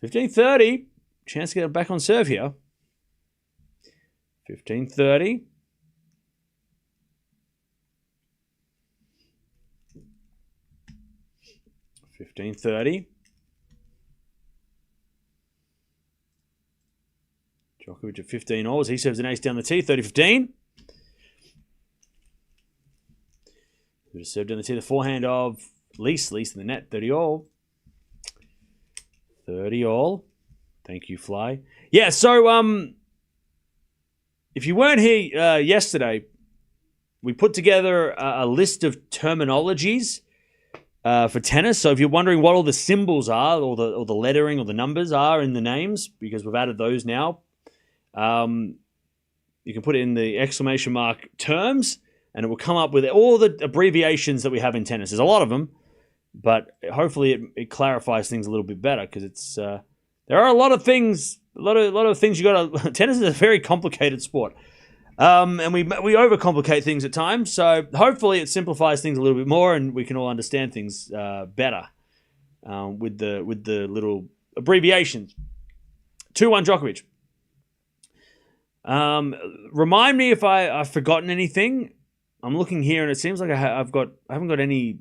15-30. Chance to get it back on serve here. 15-30. Djokovic at 15 all as he serves an ace down the tee. 30-15. Who just served down the tee. The forehand of Lys in the net. 30 all. 30 all. Thank you, Fly. Yeah, so if you weren't here yesterday, we put together a list of terminologies for tennis. So if you're wondering what all the symbols are, or the lettering or the numbers are in the names, because we've added those now, you can put it in the exclamation mark terms, and it will come up with all the abbreviations that we have in tennis. There's a lot of them, but hopefully it clarifies things a little bit better, because it's there are a lot of things. A lot of things you got to. Tennis is a very complicated sport. And we overcomplicate things at times, so hopefully it simplifies things a little bit more, and we can all understand things better with the little abbreviations. 2-1 Djokovic. Remind me if I've forgotten anything. I'm looking here, and it seems like I haven't got any.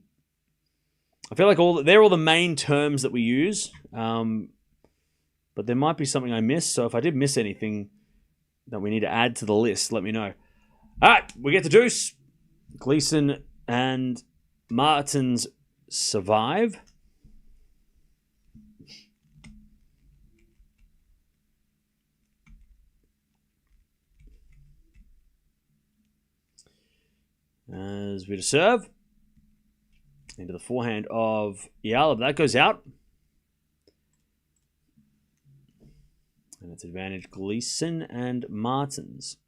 I feel like they're all the main terms that we use, but there might be something I missed. So if I did miss anything that we need to add to the list, let me know. All right, we get the deuce. Gleason and Martins survive. As we to serve. Into the forehand of Eala. That goes out. And it's advantage Gleason and Martins.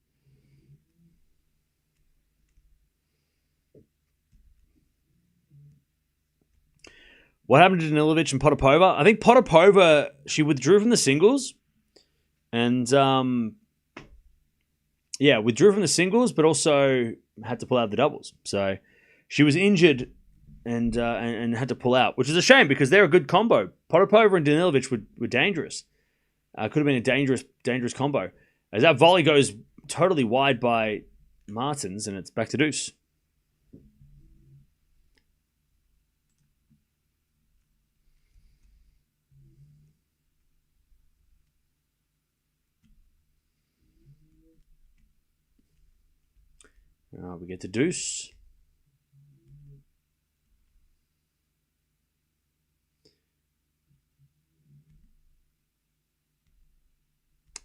What happened to Danilovic and Potapova? I think Potapova, she withdrew from the singles. And yeah, withdrew from the singles, but also had to pull out the doubles. So she was injured and had to pull out, which is a shame because they're a good combo. Potapova and Danilovic were dangerous. Could have been a dangerous combo. As that volley goes totally wide by Martins, and it's back to deuce. We get to deuce.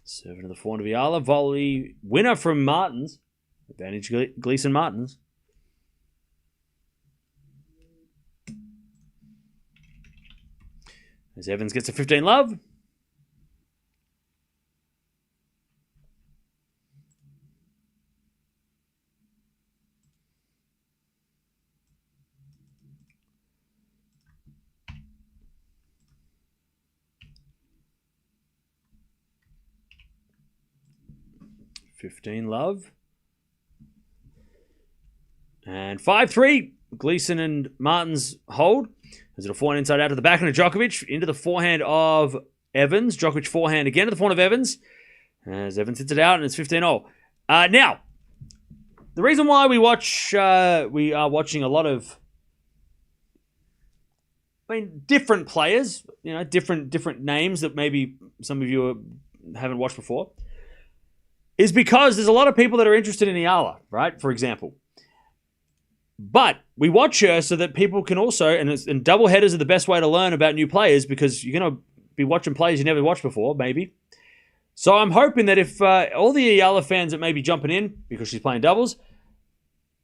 Serving to the forehand of Eala. Volley winner from Martins. Advantage Gleason Martins. As Evans gets a 15 love. Love. And 5-3. Gleason and Martins hold. There's a forehand inside out to the backhand of Djokovic. Into the forehand of Evans. Djokovic forehand again to the forehand of Evans. As Evans hits it out and it's 15-0. Now, the reason why we are watching a lot of different players, different names that maybe some of you haven't watched before, is because there's a lot of people that are interested in Eala, right? For example. But we watch her so that people can also, and double headers are the best way to learn about new players because you're going to be watching players you never watched before, maybe. So I'm hoping that if all the Eala fans that may be jumping in because she's playing doubles,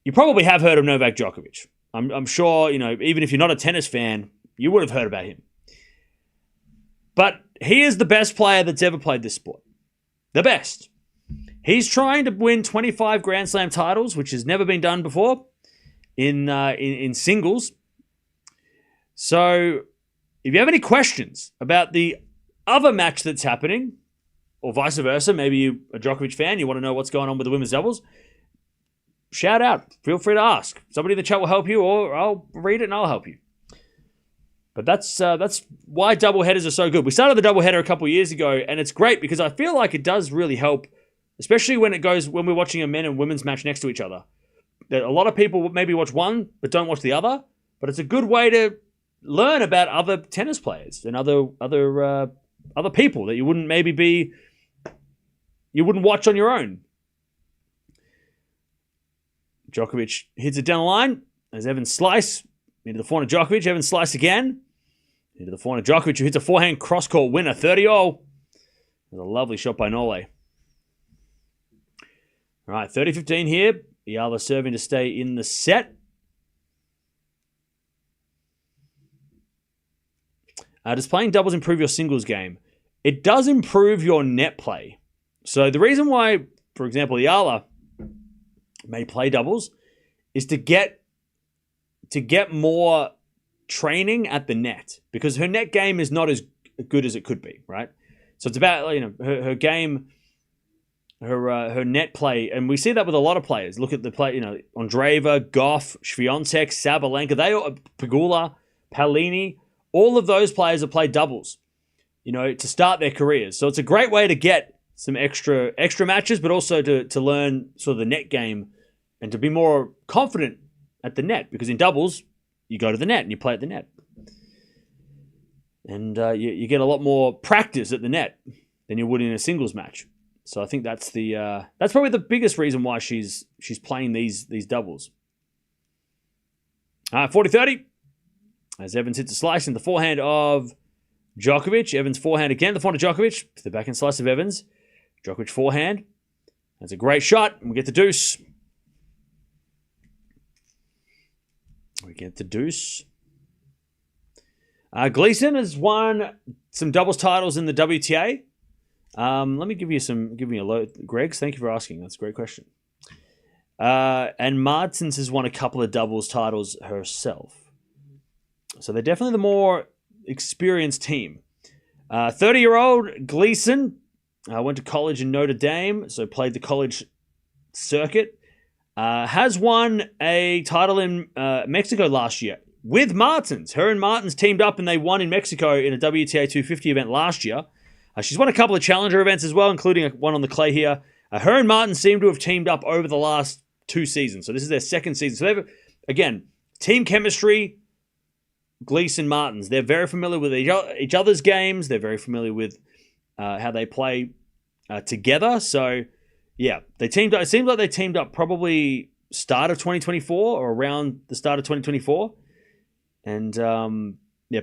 you probably have heard of Novak Djokovic. I'm sure, even if you're not a tennis fan, you would have heard about him. But he is the best player that's ever played this sport. The best. He's trying to win 25 Grand Slam titles, which has never been done before in singles. So if you have any questions about the other match that's happening, or vice versa, maybe you're a Djokovic fan, you want to know what's going on with the women's doubles, shout out. Feel free to ask. Somebody in the chat will help you, or I'll read it and I'll help you. But that's why doubleheaders are so good. We started the doubleheader a couple of years ago, and it's great because I feel like it does really help, especially when we're watching a men and women's match next to each other. That a lot of people maybe watch one but don't watch the other, but it's a good way to learn about other tennis players and other people that you wouldn't watch on your own. Djokovic hits it down the line as Evans slice into the forehand of Djokovic. Evans slice again into the forehand of Djokovic, who hits a forehand cross-court winner, 30-0. There's a lovely shot by Norway. All right, 30-15 here. Eala serving to stay in the set. Does playing doubles improve your singles game? It does improve your net play. So the reason why, for example, Eala may play doubles is to get more training at the net, because her net game is not as good as it could be, right? So it's about her game, her net play, and we see that with a lot of players. Look at the play, Andreeva, Gauff, Swiatek, Sabalenka, Pegula, Paolini, all of those players have played doubles, to start their careers. So it's a great way to get some extra matches, but also to learn sort of the net game and to be more confident at the net, because in doubles, you go to the net and you play at the net. And you get a lot more practice at the net than you would in a singles match. So I think that's probably the biggest reason why she's playing these doubles. 40-30. As Evans hits a slice in the forehand of Djokovic. Evans forehand again, the forehand of Djokovic. The backhand slice of Evans. Djokovic forehand. That's a great shot. And we get the deuce. Gleason has won some doubles titles in the WTA. Let me give me a load. Greg's, thank you for asking. That's a great question. And Martins has won a couple of doubles titles herself. So they're definitely the more experienced team. 30-year-old Gleason went to college in Notre Dame, so played the college circuit. Has won a title in Mexico last year with Martins. Her and Martins teamed up and they won in Mexico in a WTA 250 event last year. She's won a couple of challenger events as well, including one on the clay here. Her and Martins seem to have teamed up over the last 2 seasons. So this is their second season. So they've, again, team chemistry, Gleason, Martins. They're very familiar with each other's games. They're very familiar with how they play together. So, yeah, they teamed up. It seems like they teamed up probably start of 2024 or around the start of 2024. And,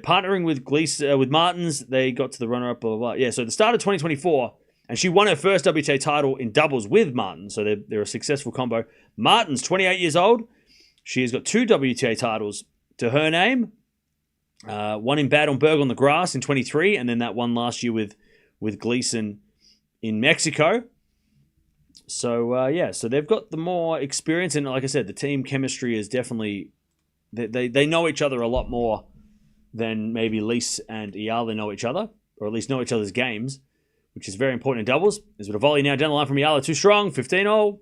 partnering with Gleason, with Martins, they got to the runner-up, blah, blah, blah. Yeah, so the start of 2024, and she won her first WTA title in doubles with Martins, so they're a successful combo. Martins, 28 years old. She has got 2 WTA titles to her name. One in Bad on Berg on the grass in 23, and then that one last year with Gleason in Mexico. So, so they've got the more experience, and like I said, the team chemistry is definitely... They know each other a lot more than maybe Lys and Eala know each other, or at least know each other's games, which is very important in doubles. There's a volley now down the line from Eala, too strong, 15-all.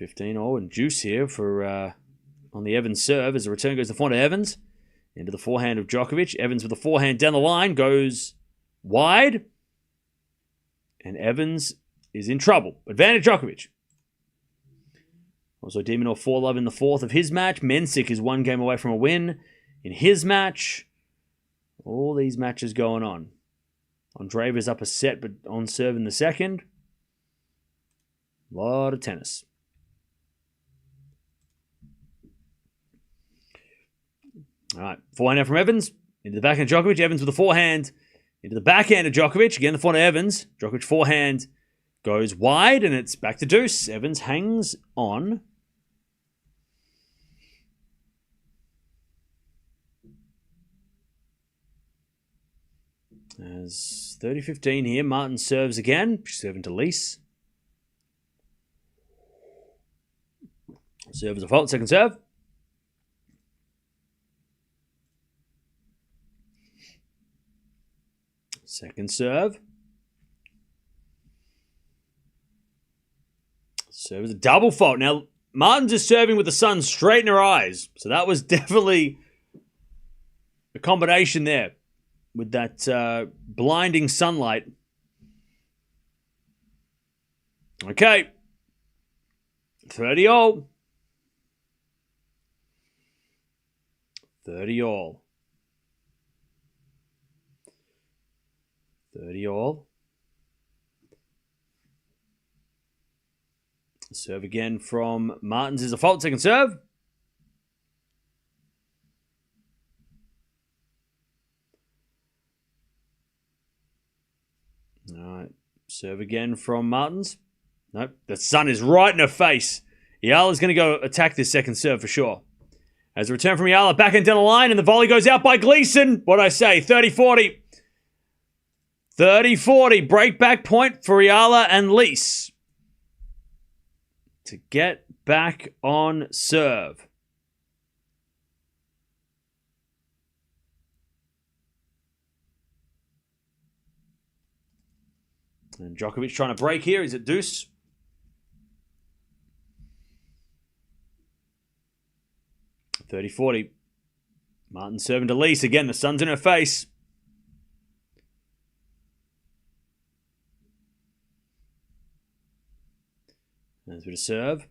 15-all and juice here for on the Evans serve as the return goes to forehand of Evans. Into the forehand of Djokovic. Evans with the forehand down the line goes wide. And Evans is in trouble. Advantage Djokovic. Also, Demonor 4-love in the fourth of his match. Mensik is 1 game away from a win in his match. All these matches going on. Andreeva's up a set, but on serve in the second. A lot of tennis. All right, forehand now from Evans. Into the backhand of Djokovic. Evans with the forehand. Into the backhand of Djokovic. Again, the forehand of Evans. Djokovic forehand goes wide, and it's back to deuce. Evans hangs on. As 30-15 here. Martin serves again. Serving to Lys. Serve as a fault. Second serve. Second serve. Serve is a double fault. Now, Martins is serving with the sun straight in her eyes. So that was definitely a combination there with that blinding sunlight. Okay. 30-all. 30-all. 30-all. Serve again from Martins is a fault. Second serve. All right. Serve again from Martins. Nope. The sun is right in her face. Eala's going to go attack this second serve for sure. As a return from Eala, backhand down the line, and the volley goes out by Gleason. What'd I say? 30-40. 30-40. Break back point for Eala and Lys to get back on serve. And Djokovic trying to break here. He's at deuce. $30-40. Martin serving to Lys. Again, the sun's in her face. There's a bit of serve.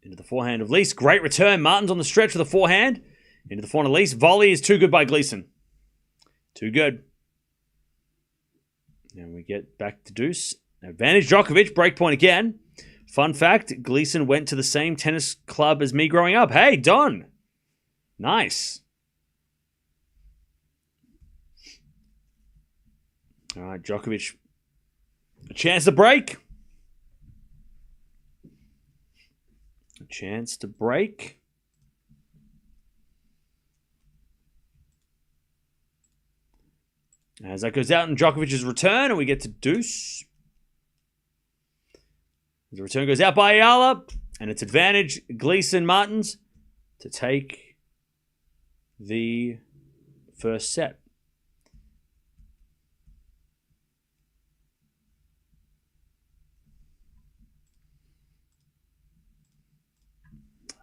Into the forehand of Lys. Great return. Martin's on the stretch with the forehand. Into the forehand of Lys. Volley is too good by Gleason. Too good. And we get back to deuce. Advantage Djokovic. Break point again. Fun fact, Gleason went to the same tennis club as me growing up. Hey, Don. Nice. All right, Djokovic. A chance to break. A chance to break. As that goes out in Djokovic's return, and we get to deuce. The return goes out by Eala, and it's advantage Gleason Martins to take the first set. –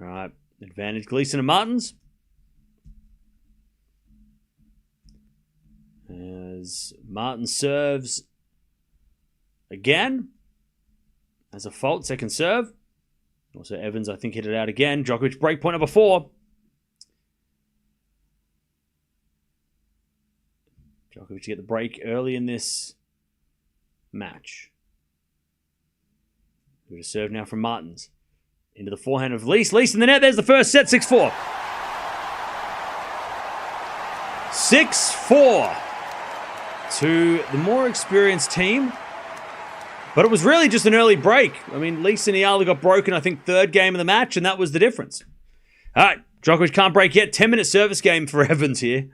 All right. Advantage Gleason and Martins. As Martin serves again. As a fault, second serve. Also Evans, I think, hit it out again. Djokovic break point number 4. Djokovic to get the break early in this match. We're to serve now from Martins. Into the forehand of Lys. Lys in the net. There's the first set. 6-4. 6-4 to the more experienced team. But it was really just an early break. I mean, Lys and Eala got broken, I think, third game of the match, and that was the difference. All right. Djokovic can't break yet. 10-minute service game for Evans here.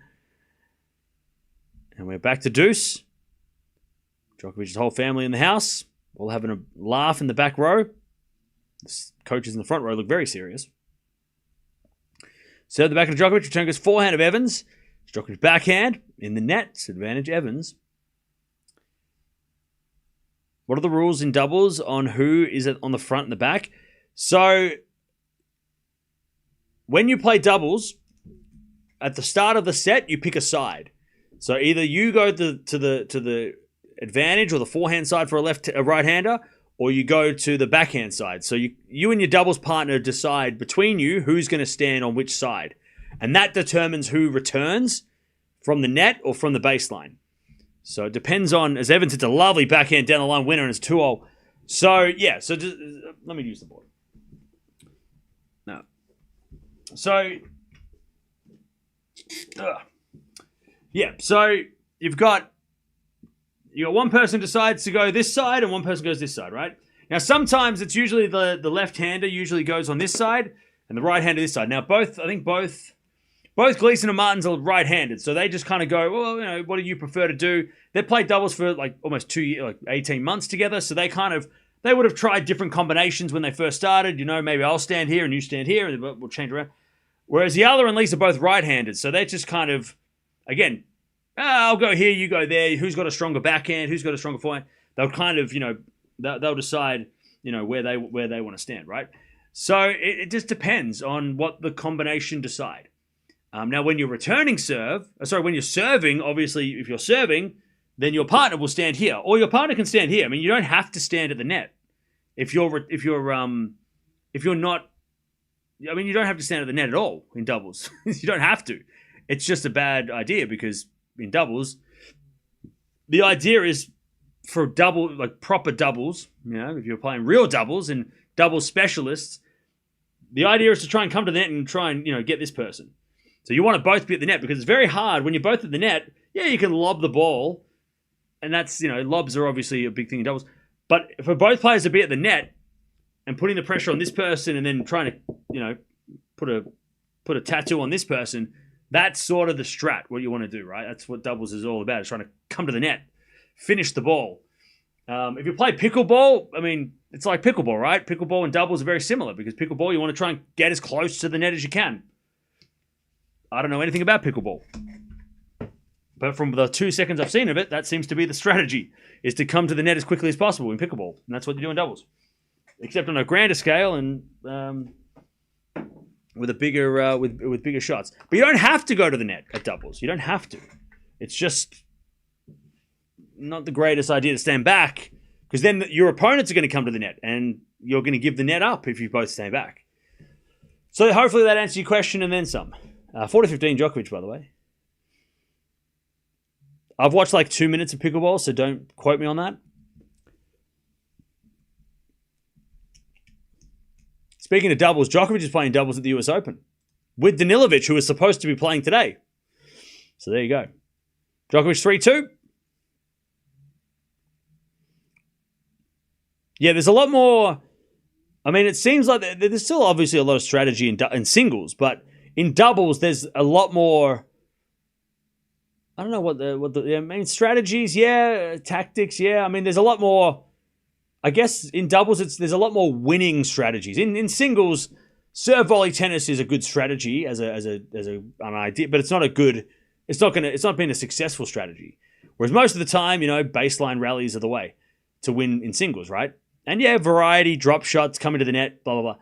And we're back to deuce. Djokovic's whole family in the house. All having a laugh in the back row. The coaches in the front row look very serious. Serve the back of Djokovic. Return goes forehand of Evans. Djokovic backhand in the net. It's advantage Evans. What are the rules in doubles on who is on the front and the back? So, when you play doubles, at the start of the set, you pick a side. So either you go to the advantage or the forehand side for a right-hander, or you go to the backhand side. So you and your doubles partner decide between you who's going to stand on which side. And that determines who returns from the net or from the baseline. So it depends on, as Evans hits a lovely backhand down the line winner and it's 2-0. So, yeah, so just, let me use the board. No. So, yeah, so you've got one person decides to go this side and one person goes this side, right? Now, sometimes it's usually the left-hander usually goes on this side and the right-hander this side. Now, both Gleason and Martins are right-handed, so they just kind of go, well, what do you prefer to do? They played doubles for like almost 2 years, like 18 months together, so they would have tried different combinations when they first started. Maybe I'll stand here and you stand here, and we'll change around. Whereas Eala and Lys are both right-handed, so they're just kind of, again, I'll go here, you go there. Who's got a stronger backhand? Who's got a stronger forehand? They'll kind of, they'll decide, where they want to stand, right? So it just depends on what the combination decide. Now, when you're when you're serving, obviously, if you're serving, then your partner will stand here, or your partner can stand here. I mean, you don't have to stand at the net. If you're not, I mean, you don't have to stand at the net at all in doubles. You don't have to. It's just a bad idea because in doubles, the idea is for proper doubles. If you're playing real doubles and doubles specialists, the idea is to try and come to the net and try and get this person. So you want to both be at the net because it's very hard when you're both at the net. Yeah, you can lob the ball, and that's lobs are obviously a big thing in doubles. But for both players to be at the net and putting the pressure on this person and then trying to put a tattoo on this person, that's sort of the strat. What you want to do, right? That's what doubles is all about. Is trying to come to the net, finish the ball. If you play pickleball, I mean, it's like pickleball, right? Pickleball and doubles are very similar because pickleball you want to try and get as close to the net as you can. I don't know anything about pickleball. But from the 2 seconds I've seen of it, that seems to be the strategy, is to come to the net as quickly as possible in pickleball. And that's what you do in doubles. Except on a grander scale and with a bigger with bigger shots. But you don't have to go to the net at doubles. You don't have to. It's just not the greatest idea to stand back because then your opponents are going to come to the net and you're going to give the net up if you both stand back. So hopefully that answers your question and then some. 40-15 Djokovic, by the way. I've watched like 2 minutes of pickleball, so don't quote me on that. Speaking of doubles, Djokovic is playing doubles at the US Open with Danilovic, who is supposed to be playing today. So there you go. Djokovic 3-2. Yeah, there's a lot more. I mean, it seems like there's still obviously a lot of strategy in singles, but in doubles, there's a lot more. I don't know what the main strategies, tactics, I mean, there's a lot more. I guess in doubles, there's a lot more winning strategies. In singles, serve volley tennis is a good strategy as an idea, but it's not a good. It's not been a successful strategy. Whereas most of the time, baseline rallies are the way to win in singles, right? And variety, drop shots, coming to the net, blah blah blah.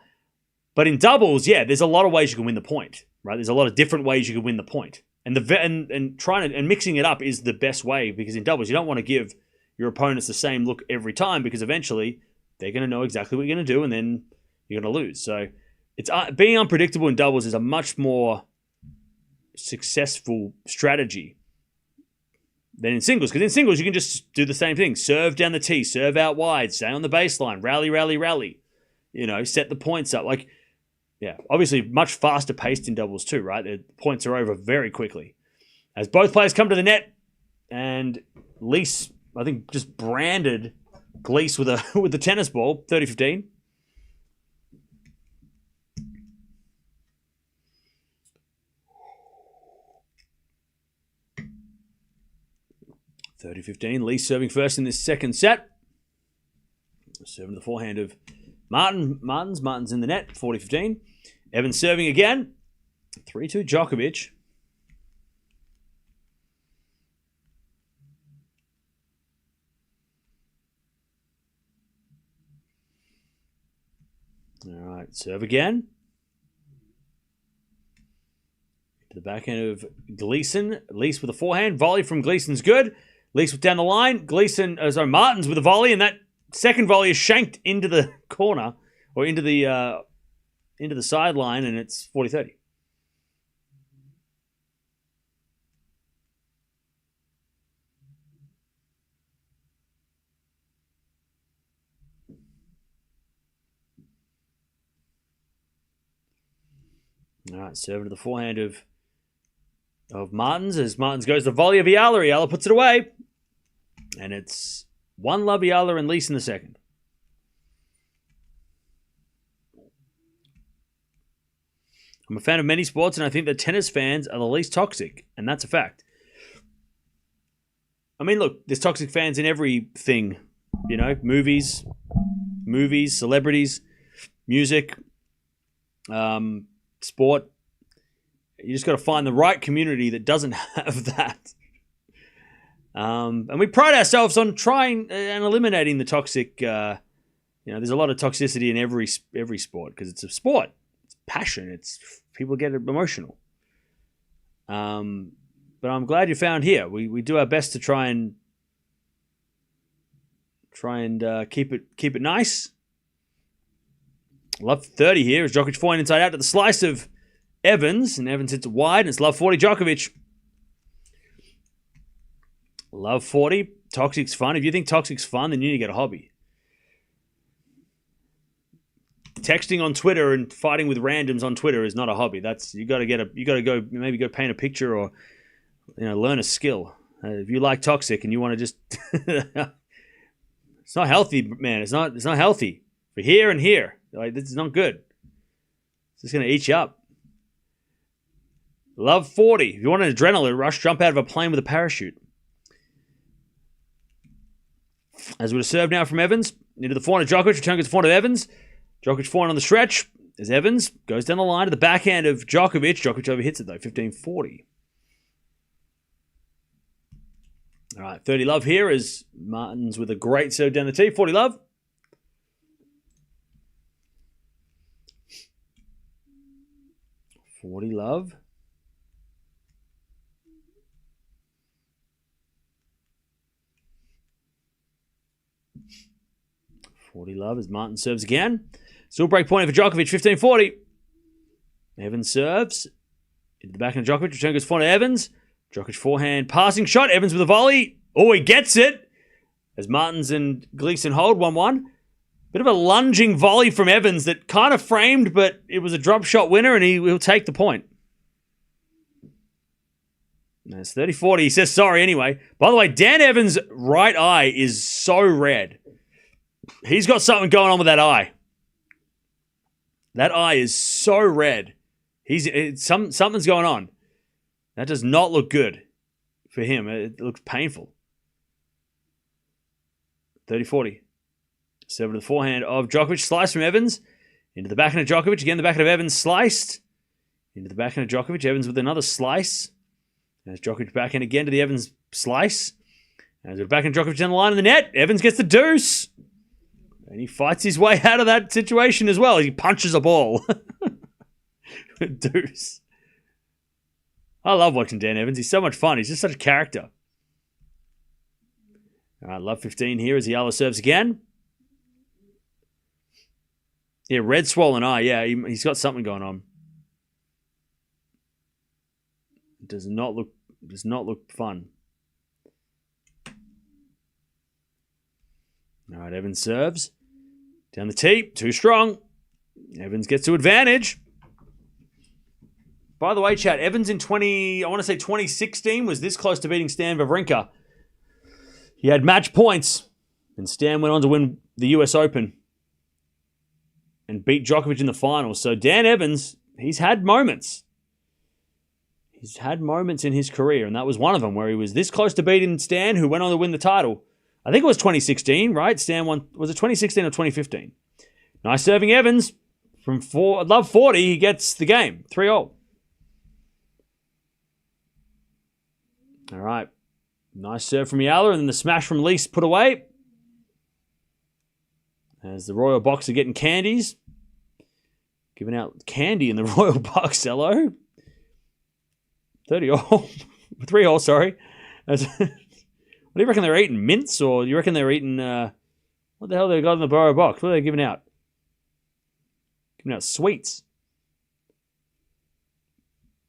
But in doubles, yeah, there's a lot of ways you can win the point, right? There's a lot of different ways you can win the point. And mixing it up is the best way, because in doubles, you don't want to give your opponents the same look every time, because eventually they're going to know exactly what you're going to do, and then you're going to lose. So it's being unpredictable in doubles is a much more successful strategy than in singles, because in singles you can just do the same thing: serve down the tee, serve out wide, stay on the baseline, rally, rally, rally. Set the points up. Obviously much faster paced in doubles too, right? The points are over very quickly as both players come to the net, and Lys, I think, just branded Gleason with the tennis ball, 30-15. Lys serving first in this second set. Serving the forehand of Martins. Martins in the net, 40-15. Evans serving again. 3-2 Djokovic. All right, serve again. To the backhand of Gleason. Lys with a forehand. Volley from Gleason's good. Lys down the line. Martins with a volley, and that second volley is shanked into the corner, or into the sideline, and it's 40-30. All right, serving to the forehand of Martins, as Martins goes to the volley of Eala. Eala puts it away, and it's 1-love Eala and Lys in the second. I'm a fan of many sports, and I think that tennis fans are the least toxic, and that's a fact. I mean, look, there's toxic fans in everything, movies, celebrities, music, sport. You just got to find the right community that doesn't have that. And we pride ourselves on trying and eliminating the toxic. There's a lot of toxicity in every sport, because it's a sport. It's passion. It's people get emotional. But I'm glad you found here. We do our best to try and keep it nice. Love 30 here as Djokovic forehand inside out to the slice of Evans, and Evans hits it wide, and it's love 40 Djokovic. Love 40. Toxic's fun. If you think toxic's fun, then you need to get a hobby. Texting on Twitter and fighting with randoms on Twitter is not a hobby. You got to go paint a picture, or learn a skill. If you like toxic and you want to just it's not healthy, man. It's not healthy for here and here. This is not good. It's just going to eat you up. Love 40. If you want an adrenaline rush, jump out of a plane with a parachute. As with a serve now from Evans. Into the forehand of Djokovic. Return goes to the forehand of Evans. Djokovic forehand on the stretch. As Evans goes down the line to the backhand of Djokovic. Djokovic overhits it though. 15-40. All right. 30 love here as Martins with a great serve down the tee. 40 love. Love. 40 love as Martin serves again. Still break point for Djokovic, 15-40. Evans serves. Into the backhand of Djokovic. Return goes forehand to Evans. Djokovic forehand. Passing shot. Evans with a volley. Oh, he gets it. As Martins and Gleason hold 1-1. Bit of a lunging volley from Evans that kind of framed, but it was a drop shot winner, and he'll take the point. That's 30-40. He says sorry anyway. By the way, Dan Evans' right eye is so red. He's got something going on with that eye. That eye is so red. Something's going on. That does not look good for him. It looks painful. 30-40. Serve to the forehand of Djokovic. Slice from Evans. Into the backhand of Djokovic. Again, the backhand of Evans sliced. Into the backhand of Djokovic. Evans with another slice. There's Djokovic backhand again to the Evans slice. As the backhand of Djokovic down the line in the net. Evans gets the deuce. And he fights his way out of that situation as well. He punches a ball. Deuce. I love watching Dan Evans. He's so much fun. He's just such a character. All right, love 15 here as Eala serves again. Yeah, red swollen eye. Yeah, he's got something going on. Does not look fun. All right, Evans serves. Down the tee, too strong. Evans gets to advantage. By the way, chat, Evans in 2016 was this close to beating Stan Wawrinka. He had match points, and Stan went on to win the US Open and beat Djokovic in the finals. So Dan Evans, he's had moments. He's had moments in his career, and that was one of them where he was this close to beating Stan, who went on to win the title. I think it was 2016, right? Stan won. Was it 2016 or 2015? Nice serving Evans from love 40. He gets the game 3-0. All right, nice serve from Eala, and then the smash from Lys put away. As the Royal Box are getting candies, giving out candy in the Royal Box. Hello, 30-all, 3-all. Sorry. What do you reckon they're eating? Mints? Or you reckon they're eating, what the hell they got in the Borough Box? What are they giving out? Giving out sweets.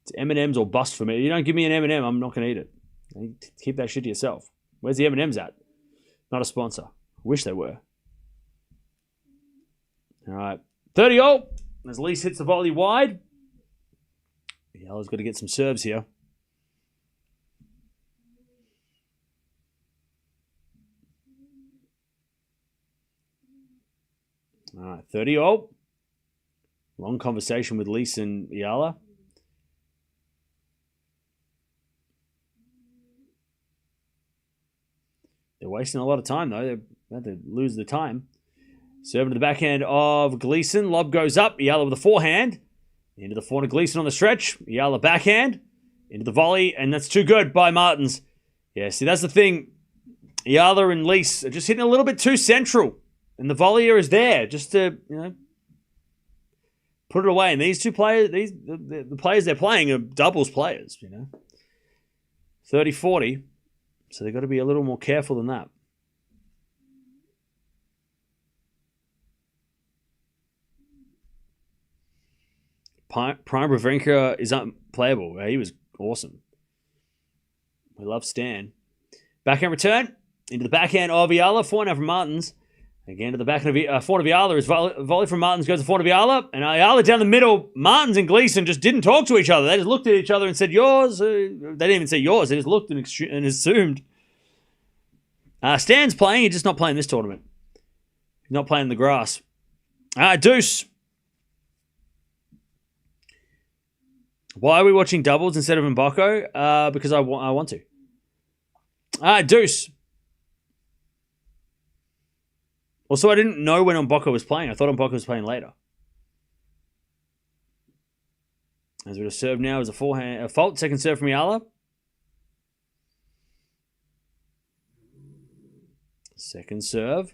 It's M&M's or bust for me. You don't give me an M&M, I'm not going to eat it. You keep that shit to yourself. Where's the M&M's at? Not a sponsor. Wish they were. All right. 30-all. As Lys hits the volley wide. Eala's got to get some serves here. All right, 30-all. Long conversation with Lys and Eala. They're wasting a lot of time, though. They have to lose the time. Serving to the backhand of Gleason. Lob goes up. Eala with a forehand. Into the forehand of Gleason on the stretch. Eala backhand. Into the volley. And that's too good by Martins. Yeah, see, that's the thing. Eala and Lys are just hitting a little bit too central. And the volleyer is there just to, put it away. And these two players, the players they're playing are doubles players, 30-40. So they've got to be a little more careful than that. Prime Wawrinka is unplayable. He was awesome. We love Stan. Backhand return. Into the backhand of Eala. Forehand from Martins. Again to the back of forehand of Eala. As volley from Martins goes to forehand of Eala. And Eala down the middle. Martins and Gleason just didn't talk to each other. They just looked at each other and said, yours. They didn't even say yours. They just looked and assumed. Stan's playing. He's just not playing this tournament. He's not playing the grass. Deuce. Why are we watching doubles instead of Mboko? Because I want to. Deuce. Also, I didn't know when Mboko was playing. I thought Mboko was playing later. As we're to serve now as a fault. Second serve from Eala. Second serve.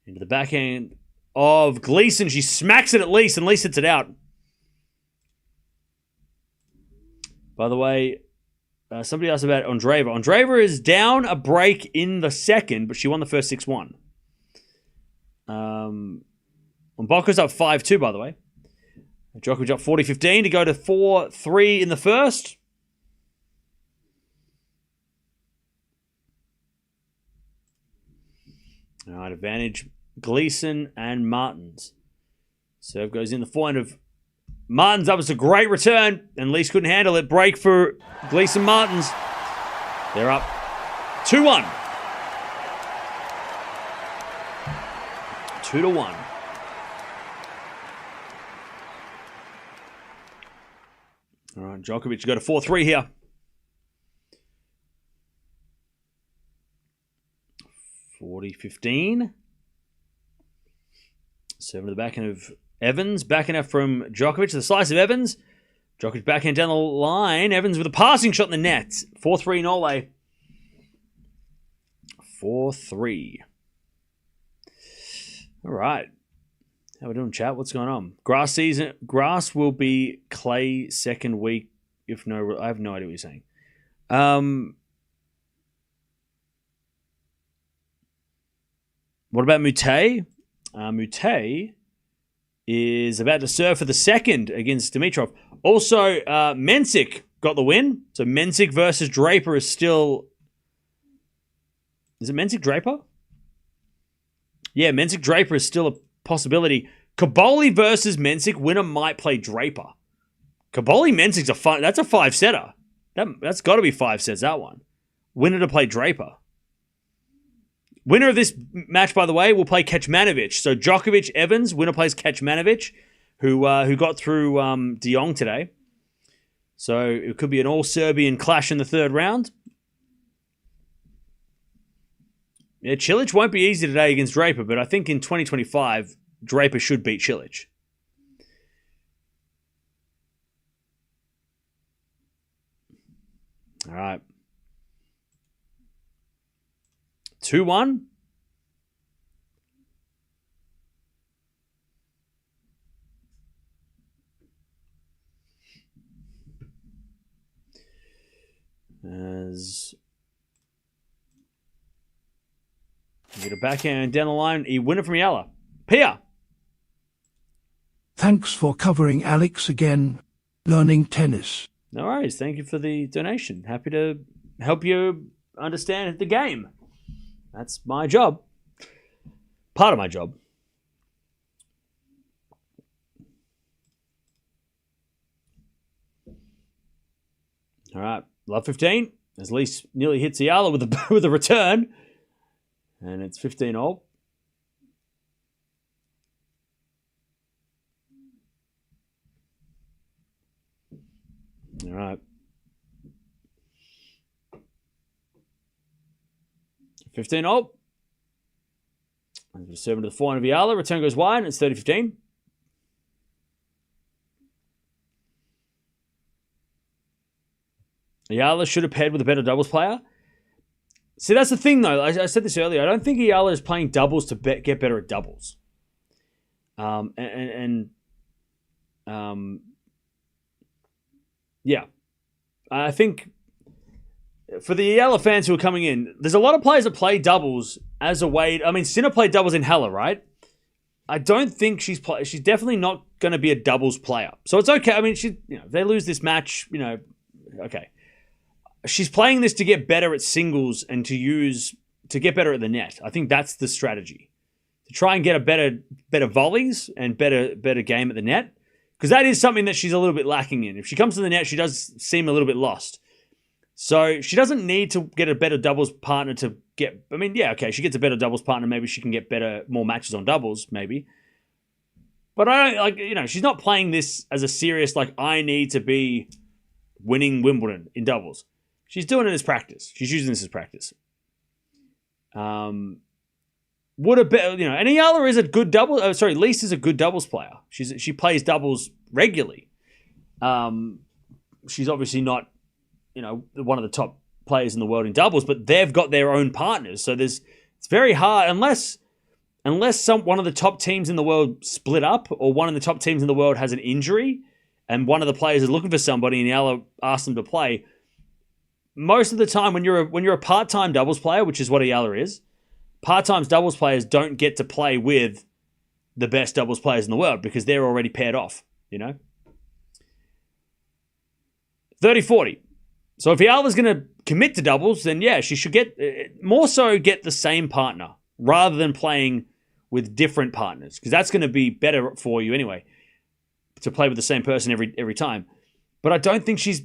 Into the backhand of Gleason. She smacks it at Lys, and Lys hits it out. By the way, somebody asked about Andreeva. Andreeva is down a break in the second, but she won the first 6-1. Mboko's up 5-2, by the way. Djokovic up 40-15 to go to 4-3 in the first. All right, advantage Gleason and Martins. Serve goes in the forehand of Martins. That was a great return, and Lys couldn't handle it. Break for Gleason Martins. They're up 2-1. 2-1. All right, Djokovic got a 4-3 here. 40-15. Serving to the backhand of Evans. Backhand from Djokovic. The slice of Evans. Djokovic backhand down the line. Evans with a passing shot in the net. 4-3 Norway. 4-3. All right. How we doing, chat? What's going on? Grass will be clay second week. If no, I have no idea what you're saying. What about Mute? Mute is about to serve for the second against Dimitrov. Also, Mensik got the win. So Mensik versus Draper is still... Is it Mensik Draper? Yeah, Mensik Draper is still a possibility. Kaboli versus Mensik. Winner might play Draper. Kaboli Mensik's that's a 5-setter. That's got to be 5 sets, that one. Winner to play Draper. Winner of this match, by the way, will play Kecmanovic. So Djokovic, Evans, winner plays Kecmanovic, who got through De Jong today. So it could be an all-Serbian clash in the third round. Yeah, Cilic won't be easy today against Draper, but I think in 2025, Draper should beat Cilic. All right. 2-1. As we get a backhand down the line, a winner from Yala. Pia. Thanks for covering Alex again. Learning tennis. No worries. Thank you for the donation. Happy to help you understand the game. That's my job. Part of my job. All right. Love 15. As Lys nearly hits Ayala with a return. And it's 15-all. All right. 15-all. Serving to the forehand of Ayala. Return goes wide. And it's 30-15. Ayala should have paired with a better doubles player. See, that's the thing, though. I said this earlier. I don't think Ayala is playing doubles to get better at doubles. Yeah. I think for the Ayala fans who are coming in, there's a lot of players that play doubles as a way... I mean, Sinner played doubles in Hella, right? I don't think she's definitely not going to be a doubles player. So it's okay. I mean, if they lose this match, okay. She's playing this to get better at singles and to get better at the net. I think that's the strategy. To try and get a better volleys and better game at the net. Because that is something that she's a little bit lacking in. If she comes to the net, she does seem a little bit lost. So she doesn't need to get a better doubles partner to get... I mean, yeah, okay, she gets a better doubles partner. Maybe she can get more matches on doubles, maybe. But I don't, she's not playing this as a serious, I need to be winning Wimbledon in doubles. She's doing it as practice. She's using this as practice. Would have been, and Ayala is a good double. Lys is a good doubles player. She plays doubles regularly. She's obviously not, one of the top players in the world in doubles, but they've got their own partners. So it's very hard unless one of the top teams in the world split up, or one of the top teams in the world has an injury, and one of the players is looking for somebody, and Ayala asks them to play. Most of the time, when you're a part-time doubles player, which is what Ayala is, part-time doubles players don't get to play with the best doubles players in the world because they're already paired off, 30-40. So if Ayala's going to commit to doubles, then yeah, she should get the same partner rather than playing with different partners, because that's going to be better for you anyway, to play with the same person every time. But I don't think she's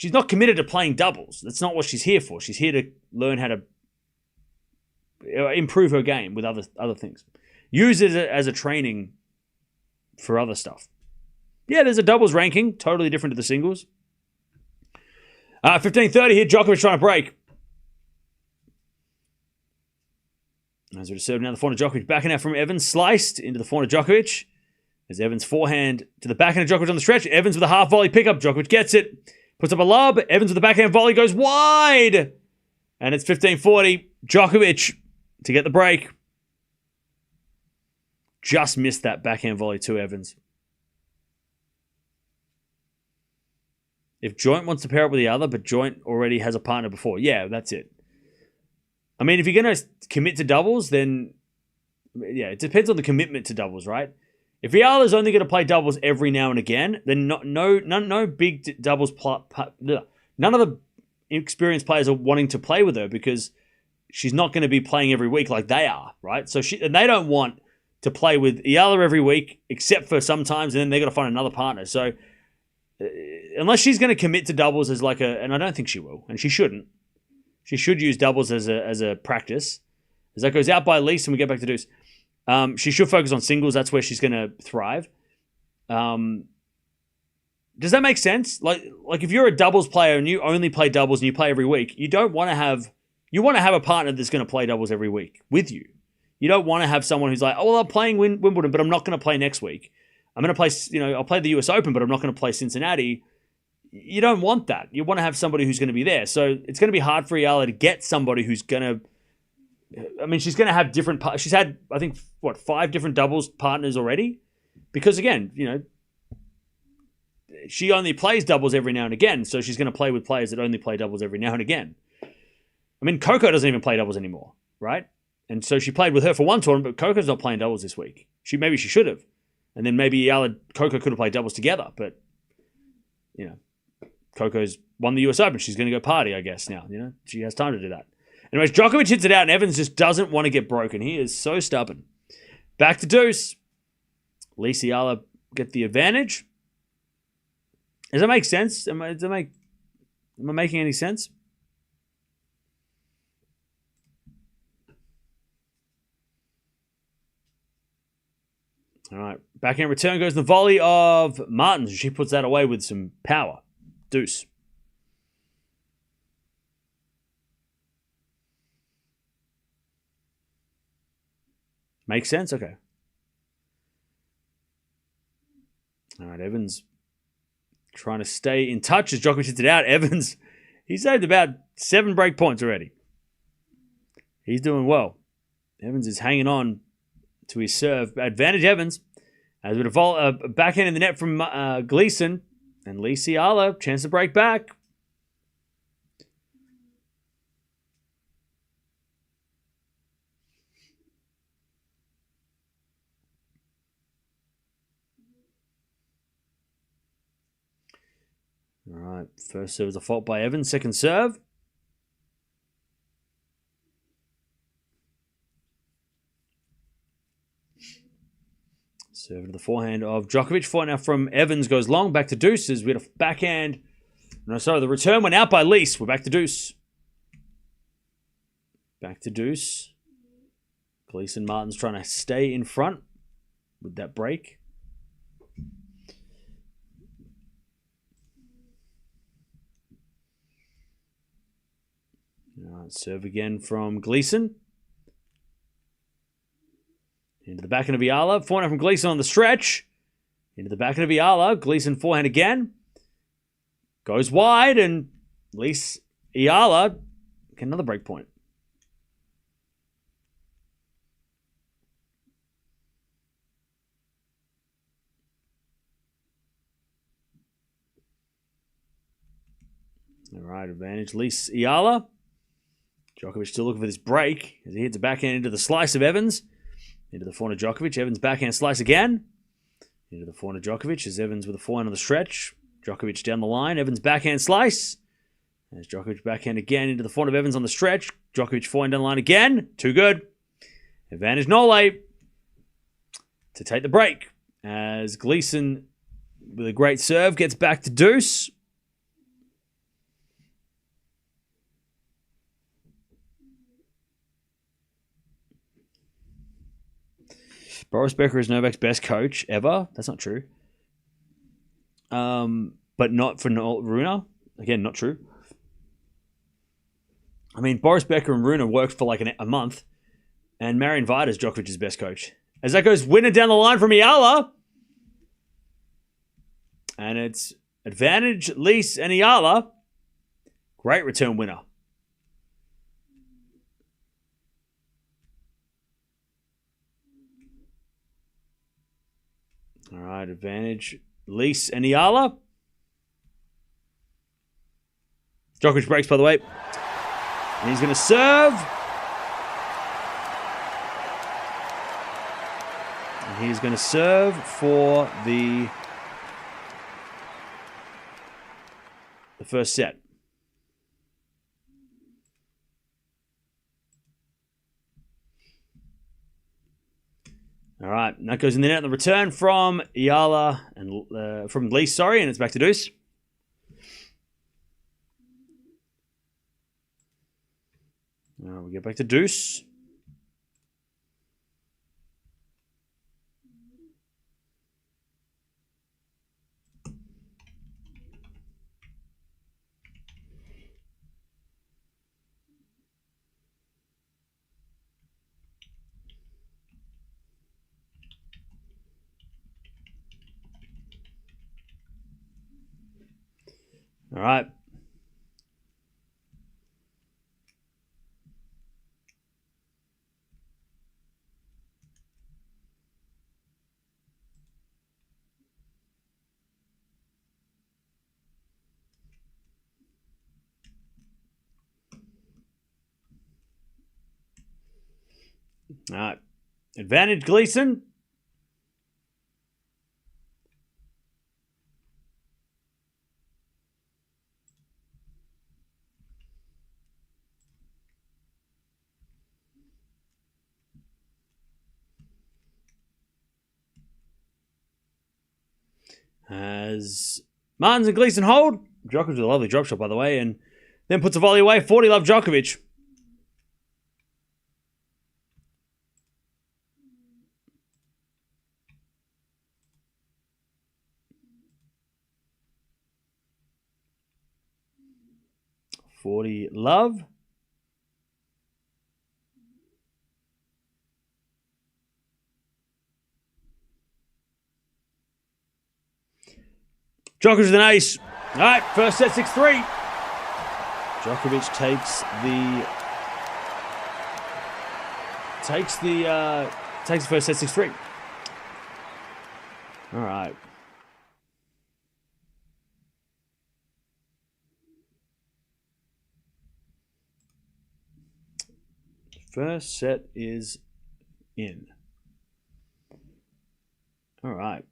not committed to playing doubles. That's not what she's here for. She's here to learn how to improve her game with other things. Use it as a training for other stuff. Yeah, there's a doubles ranking, totally different to the singles. 15-30 here, Djokovic trying to break. As we serve now the forehand of Djokovic, backing out from Evans, sliced into the forehand of Djokovic. There's Evans' forehand to the backhand of Djokovic on the stretch. Evans with a half volley pickup. Djokovic gets it. Puts up a lob. Evans with the backhand volley goes wide. And it's 15-40. Djokovic to get the break. Just missed that backhand volley to Evans. If Joint wants to pair up with the other, but Joint already has a partner before, yeah, that's it. I mean, if you're going to commit to doubles, then, yeah, it depends on the commitment to doubles, right? If Eala's only going to play doubles every now and again, then no big doubles, none of the experienced players are wanting to play with her because she's not going to be playing every week like they are, right? So and they don't want to play with Eala every week, except for sometimes, and then they're going to find another partner. So unless she's going to commit to doubles as like and I don't think she will, and she shouldn't. She should use doubles as a practice. As that goes out by Lys and we get back to Deuce. She should focus on singles. That's where she's going to thrive. Does that make sense? Like if you're a doubles player and you only play doubles and you play every week, you want to have a partner that's going to play doubles every week with you. You don't want to have someone who's like, oh, well, I'm playing Wimbledon, but I'm not going to play next week. I'm going to play, I'll play the US Open, but I'm not going to play Cincinnati. You don't want that. You want to have somebody who's going to be there. So it's going to be hard for Eala to get somebody who's going to, she's going to have different, she's had, I think, 5 different doubles partners already? Because again, she only plays doubles every now and again, so she's going to play with players that only play doubles every now and again. I mean, Coco doesn't even play doubles anymore, right? And so she played with her for one tournament, but Coco's not playing doubles this week. Maybe she should have. And then maybe Coco could have played doubles together, but, Coco's won the US Open. She's going to go party, I guess, now. She has time to do that. Anyways, Djokovic hits it out, and Evans just doesn't want to get broken. He is so stubborn. Back to Deuce. Lys Eala get the advantage. Does that make sense? Am I making any sense? All right. Backhand return goes the volley of Martins. She puts that away with some power. Deuce. Makes sense? Okay. All right, Evans trying to stay in touch as Djokovic hits it out. Evans, he saved about 7 break points already. He's doing well. Evans is hanging on to his serve. Advantage Evans. As with a backhand in the net from Gleason. And Lys Eala, chance to break back. All right, first serve is a fault by Evans. Second serve. Serve to the forehand of Djokovic. Forehand now from Evans goes long. Back to Deuces. We had a backhand. No, sorry, the return went out by Lys. We're back to Deuce. Back to Deuce. Gleason Martins trying to stay in front with that break. All right, serve again from Gleason. Into the backhand of Eala. Forehand from Gleason on the stretch. Into the backhand of Eala. Gleason forehand again. Goes wide and Lys Eala get another break point. All right, advantage Lys Eala. Djokovic still looking for this break as he hits a backhand into the slice of Evans. Into the forehand of Djokovic. Evans backhand slice again. Into the forehand of Djokovic as Evans with a forehand on the stretch. Djokovic down the line. Evans backhand slice. As Djokovic backhand again into the forehand of Evans on the stretch. Djokovic forehand down the line again. Too good. Advantage Nole to take the break. As Gleason with a great serve gets back to Deuce. Boris Becker is Novak's best coach ever. That's not true. But not for Rune. Again, not true. I mean, Boris Becker and Rune worked for like a month. And Marian Vida is Djokovic's best coach. As that goes winner down the line from Eala. And it's advantage Lys and Eala. Great return winner. All right, advantage. Lys and Eala. Djokovic breaks, by the way. And he's going to serve. And he's going to serve for the first set. All right, and that goes in the net. The return from Eala and from Lys, sorry, and it's back to deuce. Now we get back to deuce. All right. All right. Advantage Gleason. As Martins and Gleason hold. Djokovic with a lovely drop shot, by the way, and then puts a volley away. 40 love Djokovic. Love. Djokovic with an ace. All right, first set 6-3. Djokovic takes the first set 6-3. All right. First set is in. All right.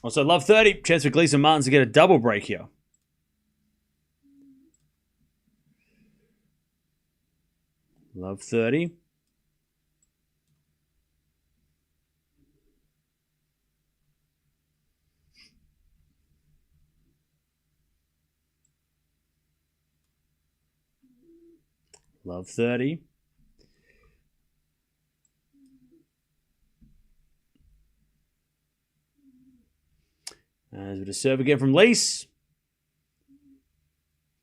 Also, love 30. Chance for Gleason Martins to get a double break here. Love 30. Love 30. As we just serve again from Lys.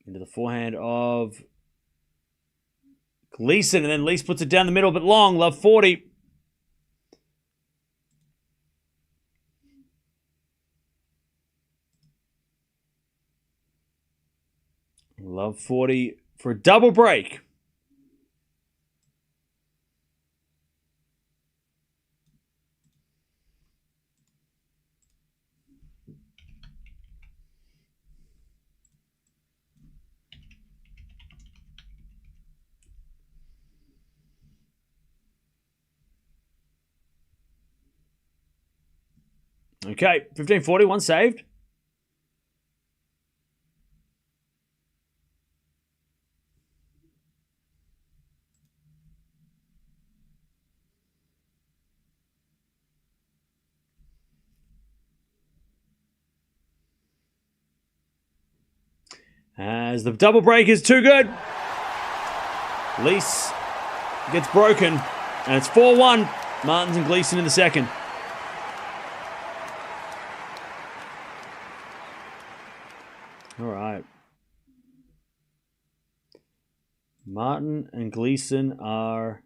Into the forehand of Gleason. And then Lys puts it down the middle, but long. Love 40. Love 40 for a double break. Okay, 15-40, one saved. As the double break is too good. Lys gets broken, and it's 4-1. Martins and Gleason in the second. All right. Martin and Gleason are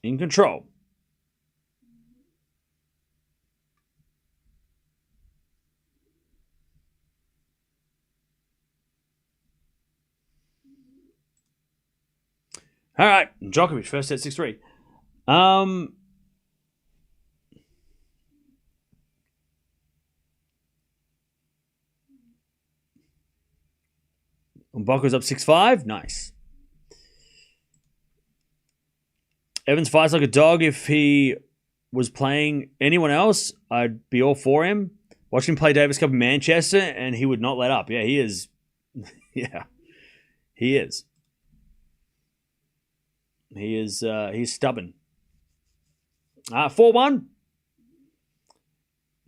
in control. All right, Djokovic, first set, 6-3. Mbaka's up 6-5. Nice. Evans fights like a dog. If he was playing anyone else, I'd be all for him. Watch him play Davis Cup in Manchester, and he would not let up. Yeah, he is. Yeah, he is. He's stubborn. 4-1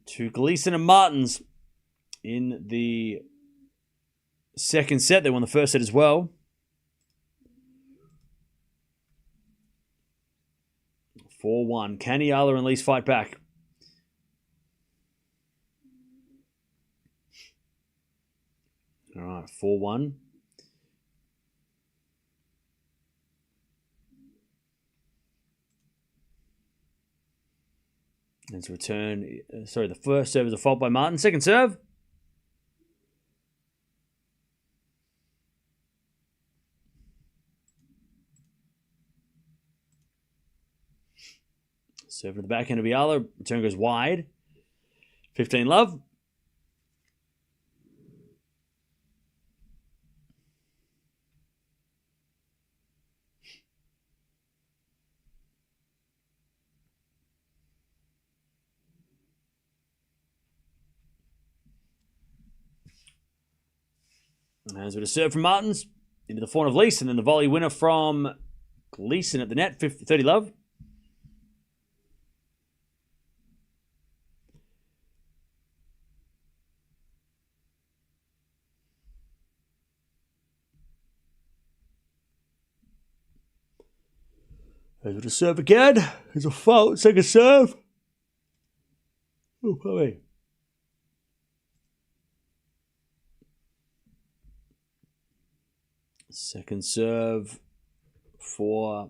to Gleason and Martins in the second set. They won the first set as well. 4-1. Can Eala and Lys fight back? All right, 4-1. And to return, the first serve is a fault by Martin. Second serve. Serve to the back end of Eala. Return goes wide. 15-love. As with a serve from Martins into the forehand of Lys, and then the volley winner from Gleason at the net, 30-love. As with a serve again, there's a fault, second serve. Oh, probably. Second serve for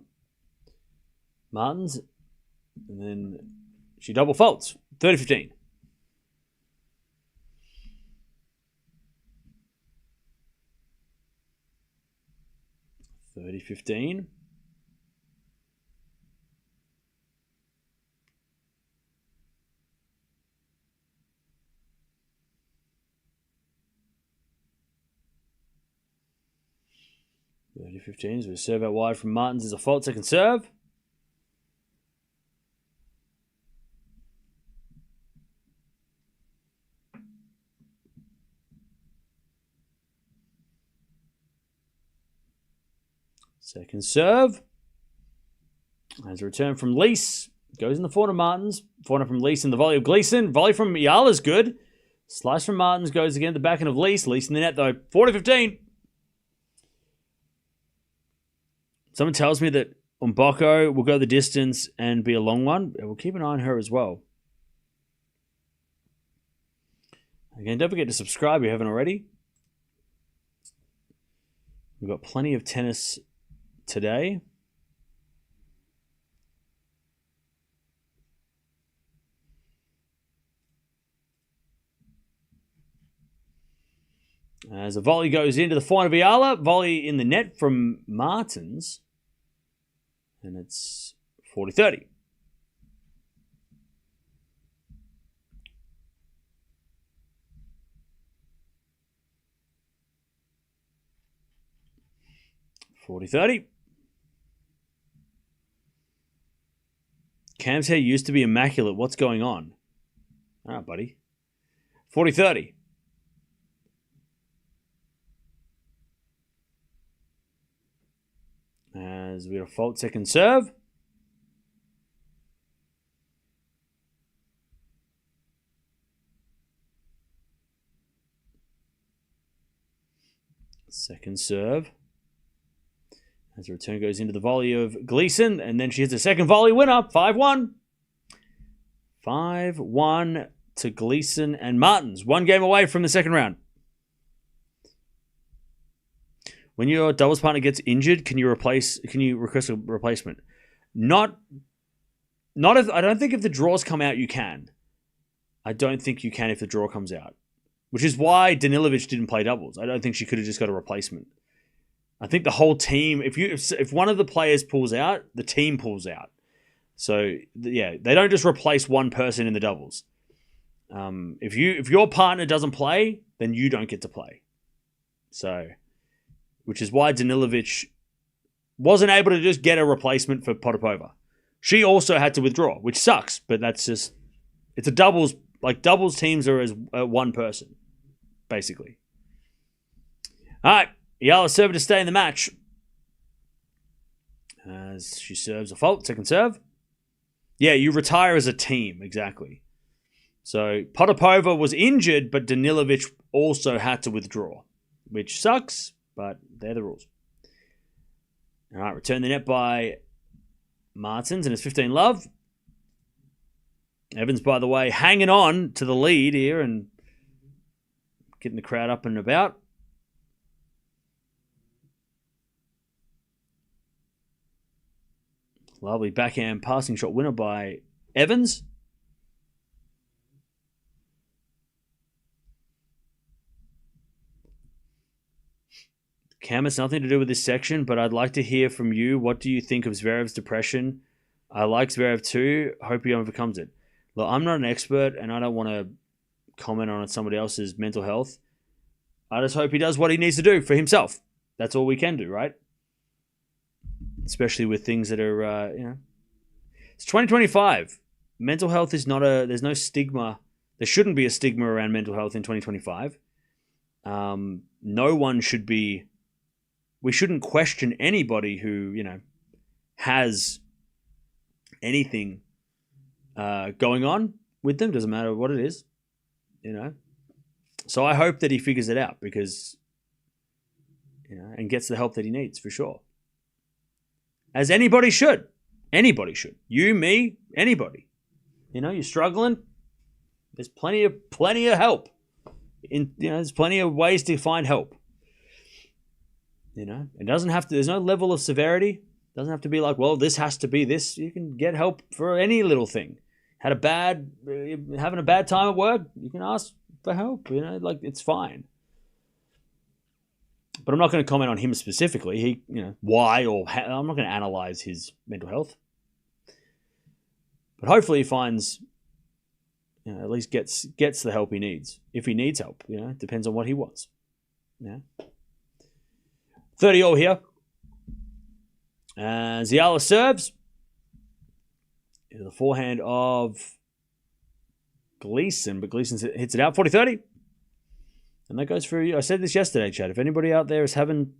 Martins. And then she double faults. 30-15. $30-15. $30-15. So a serve out wide from Martins is a fault. Second serve. Second serve. As a return from Lys. Goes in the forehand of Martins. Forehand from Lys in the volley of Gleason. Volley from Eala's good. Slice from Martins goes again at the back end of Lys. Lys in the net though. 40-15. Someone tells me that Mbaka will go the distance and be a long one. We'll keep an eye on her as well. Again, don't forget to subscribe if you haven't already. We've got plenty of tennis today. As a volley goes into the forehand of Eala. Volley in the net from Martins. And it's 40-30. Cam's hair used to be immaculate. What's going on? All right, buddy. 40-30. As we have a fault, second serve. Second serve. As the return goes into the volley of Gleason, and then she hits a second volley winner, 5-1. 5-1 to Gleason and Martins. One game away from the second round. When your doubles partner gets injured, can you request a replacement? Not if I don't think if the draws come out you can. I don't think you can if the draw comes out, which is why Danilovic didn't play doubles. I don't think she could have just got a replacement. I think the whole team, if one of the players pulls out, the team pulls out. So yeah, they don't just replace one person in the doubles. If your partner doesn't play, then you don't get to play. So, which is why Danilovic wasn't able to just get a replacement for Potapova. She also had to withdraw, which sucks, but that's just, it's a doubles, like doubles teams are as one person, basically. All right, Eala serving to stay in the match. As she serves a fault, second serve. Yeah, you retire as a team, exactly. So Potapova was injured, but Danilovic also had to withdraw, which sucks, but they're the rules. All right, return the net by Martins, and it's 15-love. Evans, by the way, hanging on to the lead here and getting the crowd up and about. Lovely backhand passing shot winner by Evans. Cam, it's nothing to do with this section, but I'd like to hear from you. What do you think of Zverev's depression? I like Zverev too. Hope he overcomes it. Look, I'm not an expert, and I don't want to comment on somebody else's mental health. I just hope he does what he needs to do for himself. That's all we can do, right? Especially with things that are, It's 2025. Mental health is not there's no stigma. There shouldn't be a stigma around mental health in 2025. No one should be, we shouldn't question anybody who, has anything going on with them. Doesn't matter what it is, So I hope that he figures it out because, and gets the help that he needs for sure. As anybody should. Anybody should. You, me, anybody. You're struggling. There's plenty of help. There's plenty of ways to find help. It doesn't have to, there's no level of severity. It doesn't have to be like, well, this has to be this. You can get help for any little thing. Having a bad time at work, you can ask for help. It's fine. But I'm not going to comment on him specifically. Why or how, I'm not going to analyze his mental health. But hopefully he finds, at least gets the help he needs. If he needs help, it depends on what he wants. Yeah. 30-all here. As Eala serves. The forehand of Gleason, but Gleason hits it out 40-30. And that goes for you. I said this yesterday, Chad. If anybody out there is having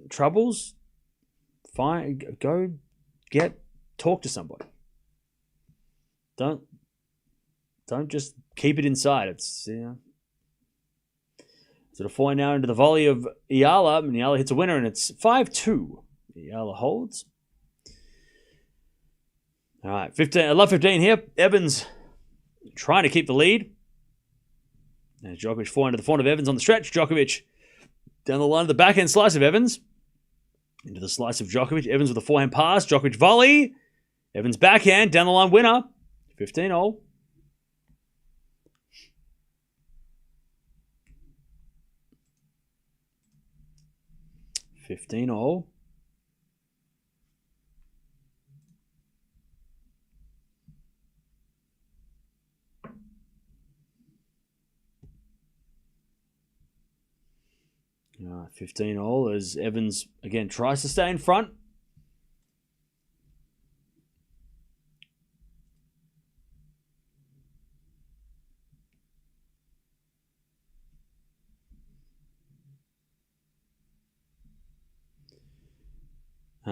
troubles, fine, go talk to somebody. Don't just keep it inside. It's So the forehand now into the volley of Eala, and Eala hits a winner, and it's 5-2. Eala holds. All right, 15 here. Evans trying to keep the lead. And Djokovic forehand to the front of Evans on the stretch. Djokovic down the line of the backhand slice of Evans. Into the slice of Djokovic. Evans with a forehand pass. Djokovic volley. Evans backhand. Down the line winner. 15-all. $15-all. All right, 15-all as Evans again tries to stay in front.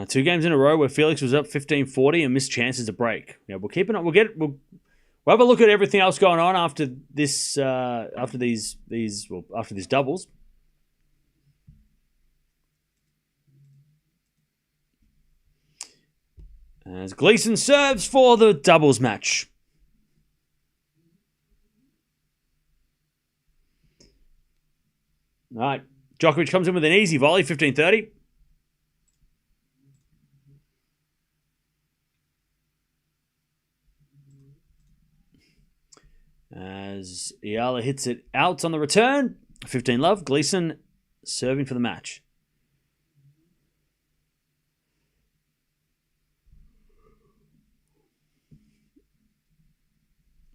Two games in a row where Felix was up 15-40 and missed chances to break. Yeah, we'll keep it up. We'll have a look at everything else going on after this. After these doubles. As Gleason serves for the doubles match. All right, Djokovic comes in with an easy volley, 15-30. As Eala hits it out on the return. 15 love. Gleason serving for the match.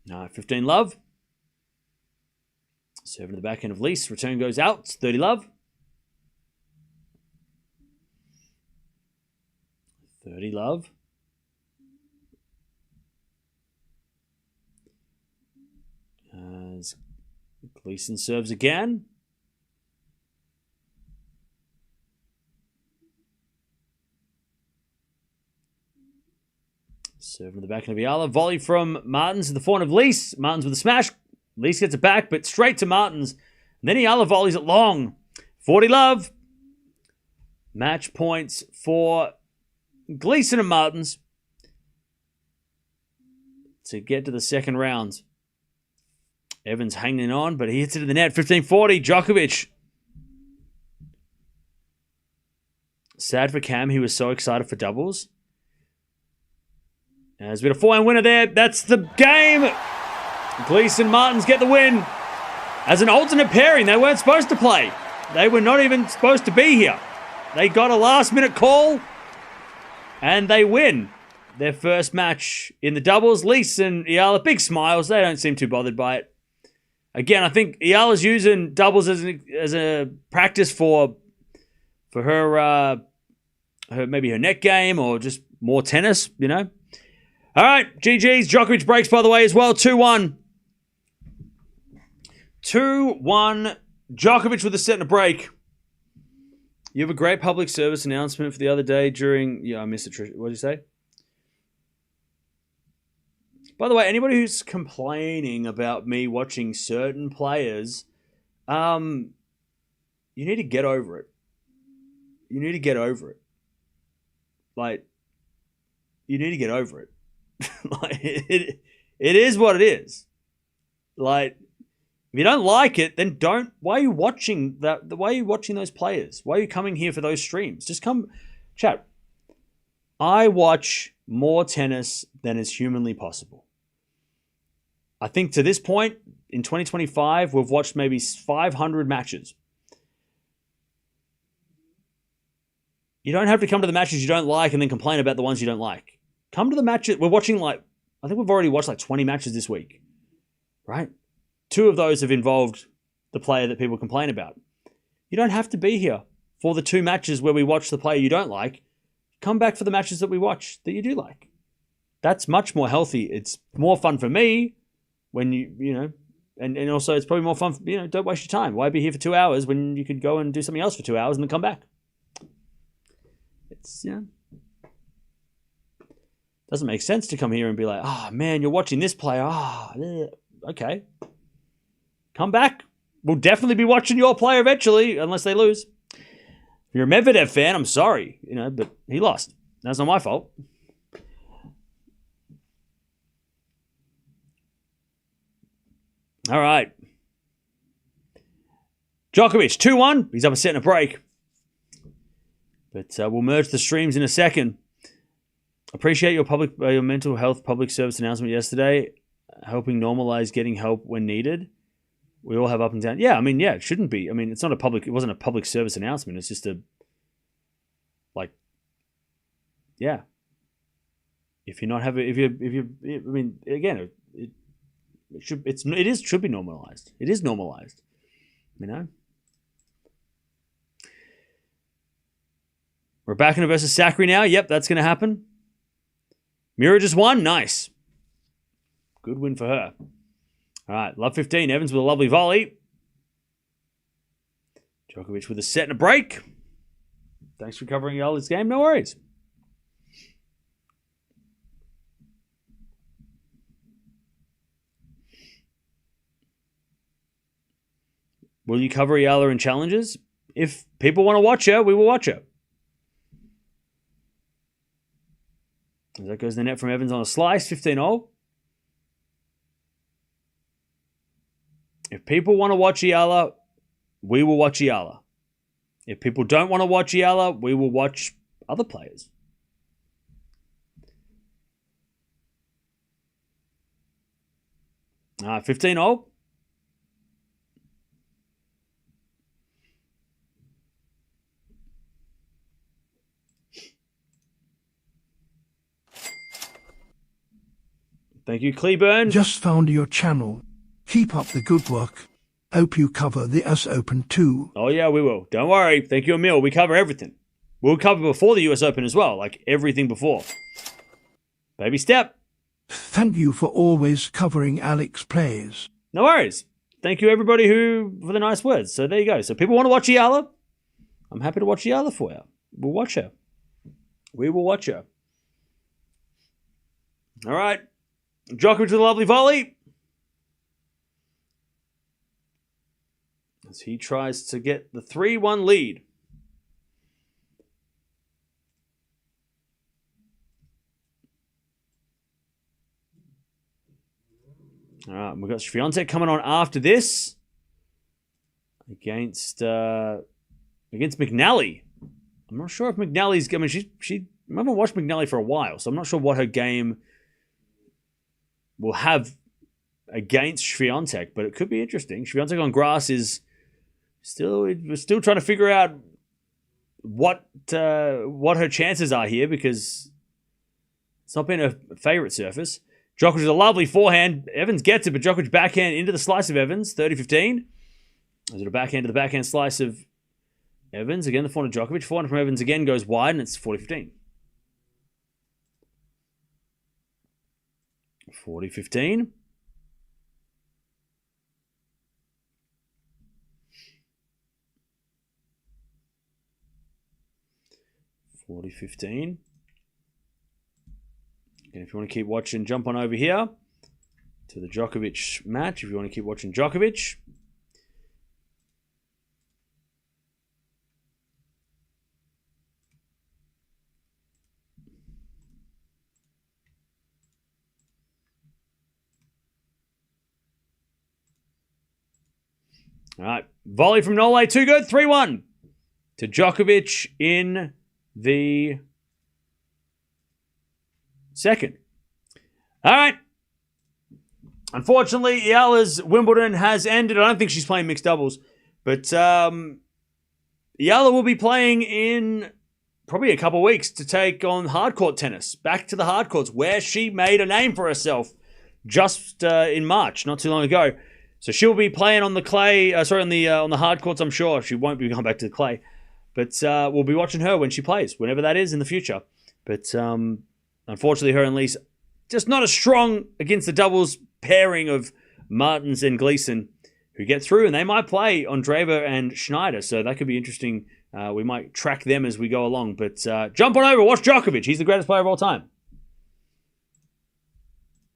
No, 15 love. Serving to the backhand of Lys. Return goes out. 30 love. 30 love. As Gleason serves again. Serving to the backhand of Eala. Volley from Martins to the forehand of Lys. Martins with a smash. Lys gets it back, but straight to Martins. And then Eala volleys it long. 40 love. Match points for Gleason and Martins to get to the second round. Evans hanging on, but he hits it in the net. 15-40. Djokovic. Sad for Cam. He was so excited for doubles. As we had a 4-1 winner there. That's the game. Gleason Martins get the win. As an alternate pairing, they weren't supposed to play. They were not even supposed to be here. They got a last-minute call, and they win their first match in the doubles. Lys and Eala, big smiles. They don't seem too bothered by it. Again, I think Eala's using doubles as a practice for her maybe her net game or just more tennis, you know. All right, GG's. Djokovic breaks, by the way, as well. 2-1. 2-1. Djokovic with a set and a break. You have a great public service announcement for the other day during... Yeah, I missed it. What did you say? By the way, anybody who's complaining about me watching certain players, you need to get over it. You need to get over it. Like, you need to get over it. Like, it is what it is. Like, if you don't like it, then don't. Why are you watching that? Why are you watching those players? Why are you coming here for those streams? Just come, chat. I watch more tennis than is humanly possible. I think to this point, in 2025, we've watched maybe 500 matches. You don't have to come to the matches you don't like and then complain about the ones you don't like. Come to the matches. We're watching I think we've already watched 20 matches this week, right? 2 of those have involved the player that people complain about. You don't have to be here for the 2 matches where we watch the player you don't like. Come back for the matches that we watch that you do like. That's much more healthy. It's more fun for me when you know, and also it's probably more fun, don't waste your time. Why be here for 2 hours when you could go and do something else for 2 hours and then come back? It's, doesn't make sense to come here and be like, oh man, you're watching this player. Okay. Come back. We'll definitely be watching your player eventually, unless they lose. If you're a Medvedev fan, I'm sorry, but he lost. That's not my fault. All right. Djokovic, 2-1. He's up a set and a break. But we'll merge the streams in a second. Appreciate your mental health public service announcement yesterday, helping normalize getting help when needed. We all have up and down. Yeah, it shouldn't be. It wasn't a public service announcement. It's just If you're not having, again, it should be normalized. It is normalized, Raducanu versus Sakari now. Yep, that's going to happen. Mirra just won. Nice. Good win for her. All right, love 15. Evans with a lovely volley. Djokovic with a set and a break. Thanks for covering Eala's game. No worries. Will you cover Eala in challenges? If people want to watch her, we will watch her. As that goes in the net from Evans on a slice, 15-0. If people want to watch Eala, we will watch Eala. If people don't want to watch Eala, we will watch other players. 15-0. Thank you, Cleburne. Just found your channel. Keep up the good work. Hope you cover the US Open too. Oh, yeah, we will. Don't worry. Thank you, Emil. We cover everything. We'll cover before the US Open as well, like everything before. Baby step. Thank you for always covering Alex plays. No worries. Thank you, everybody, for the nice words. So there you go. So people want to watch Eala. I'm happy to watch Eala for you. We'll watch her. We will watch her. All right. Djokovic with a lovely volley. As he tries to get the 3-1 lead. All right, we've got Swiatek coming on after this against McNally. I'm not sure if McNally's. I mean, I haven't watched McNally for a while, so I'm not sure what her game will have against Swiatek, but it could be interesting. Swiatek on grass is we're still trying to figure out what her chances are here because it's not been a favorite surface. Djokovic with a lovely forehand. Evans gets it, but Djokovic backhand into the slice of Evans, 30-15. Is it a backhand to the backhand slice of Evans? Again, the forehand of Djokovic. Forehand from Evans again goes wide, and it's 40-15. 40-15. $40-15. And if you want to keep watching, jump on over here to the Djokovic match. If you want to keep watching Djokovic. All right. Volley from Norway. Too good. 3-1 to Djokovic in the second. All right. Unfortunately, Eala's Wimbledon has ended. I don't think she's playing mixed doubles. But Eala will be playing in probably a couple of weeks to take on hardcourt tennis. Back to the hardcourts where she made a name for herself just in March, not too long ago. So she'll be playing on the clay, on the hard courts, I'm sure. She won't be going back to the clay. But we'll be watching her when she plays, whenever that is in the future. But unfortunately, her and Lys just not as strong against the doubles pairing of Martins and Gleason, who get through, and they might play Andreeva and Schneider. So that could be interesting. We might track them as we go along. But jump on over, watch Djokovic. He's the greatest player of all time.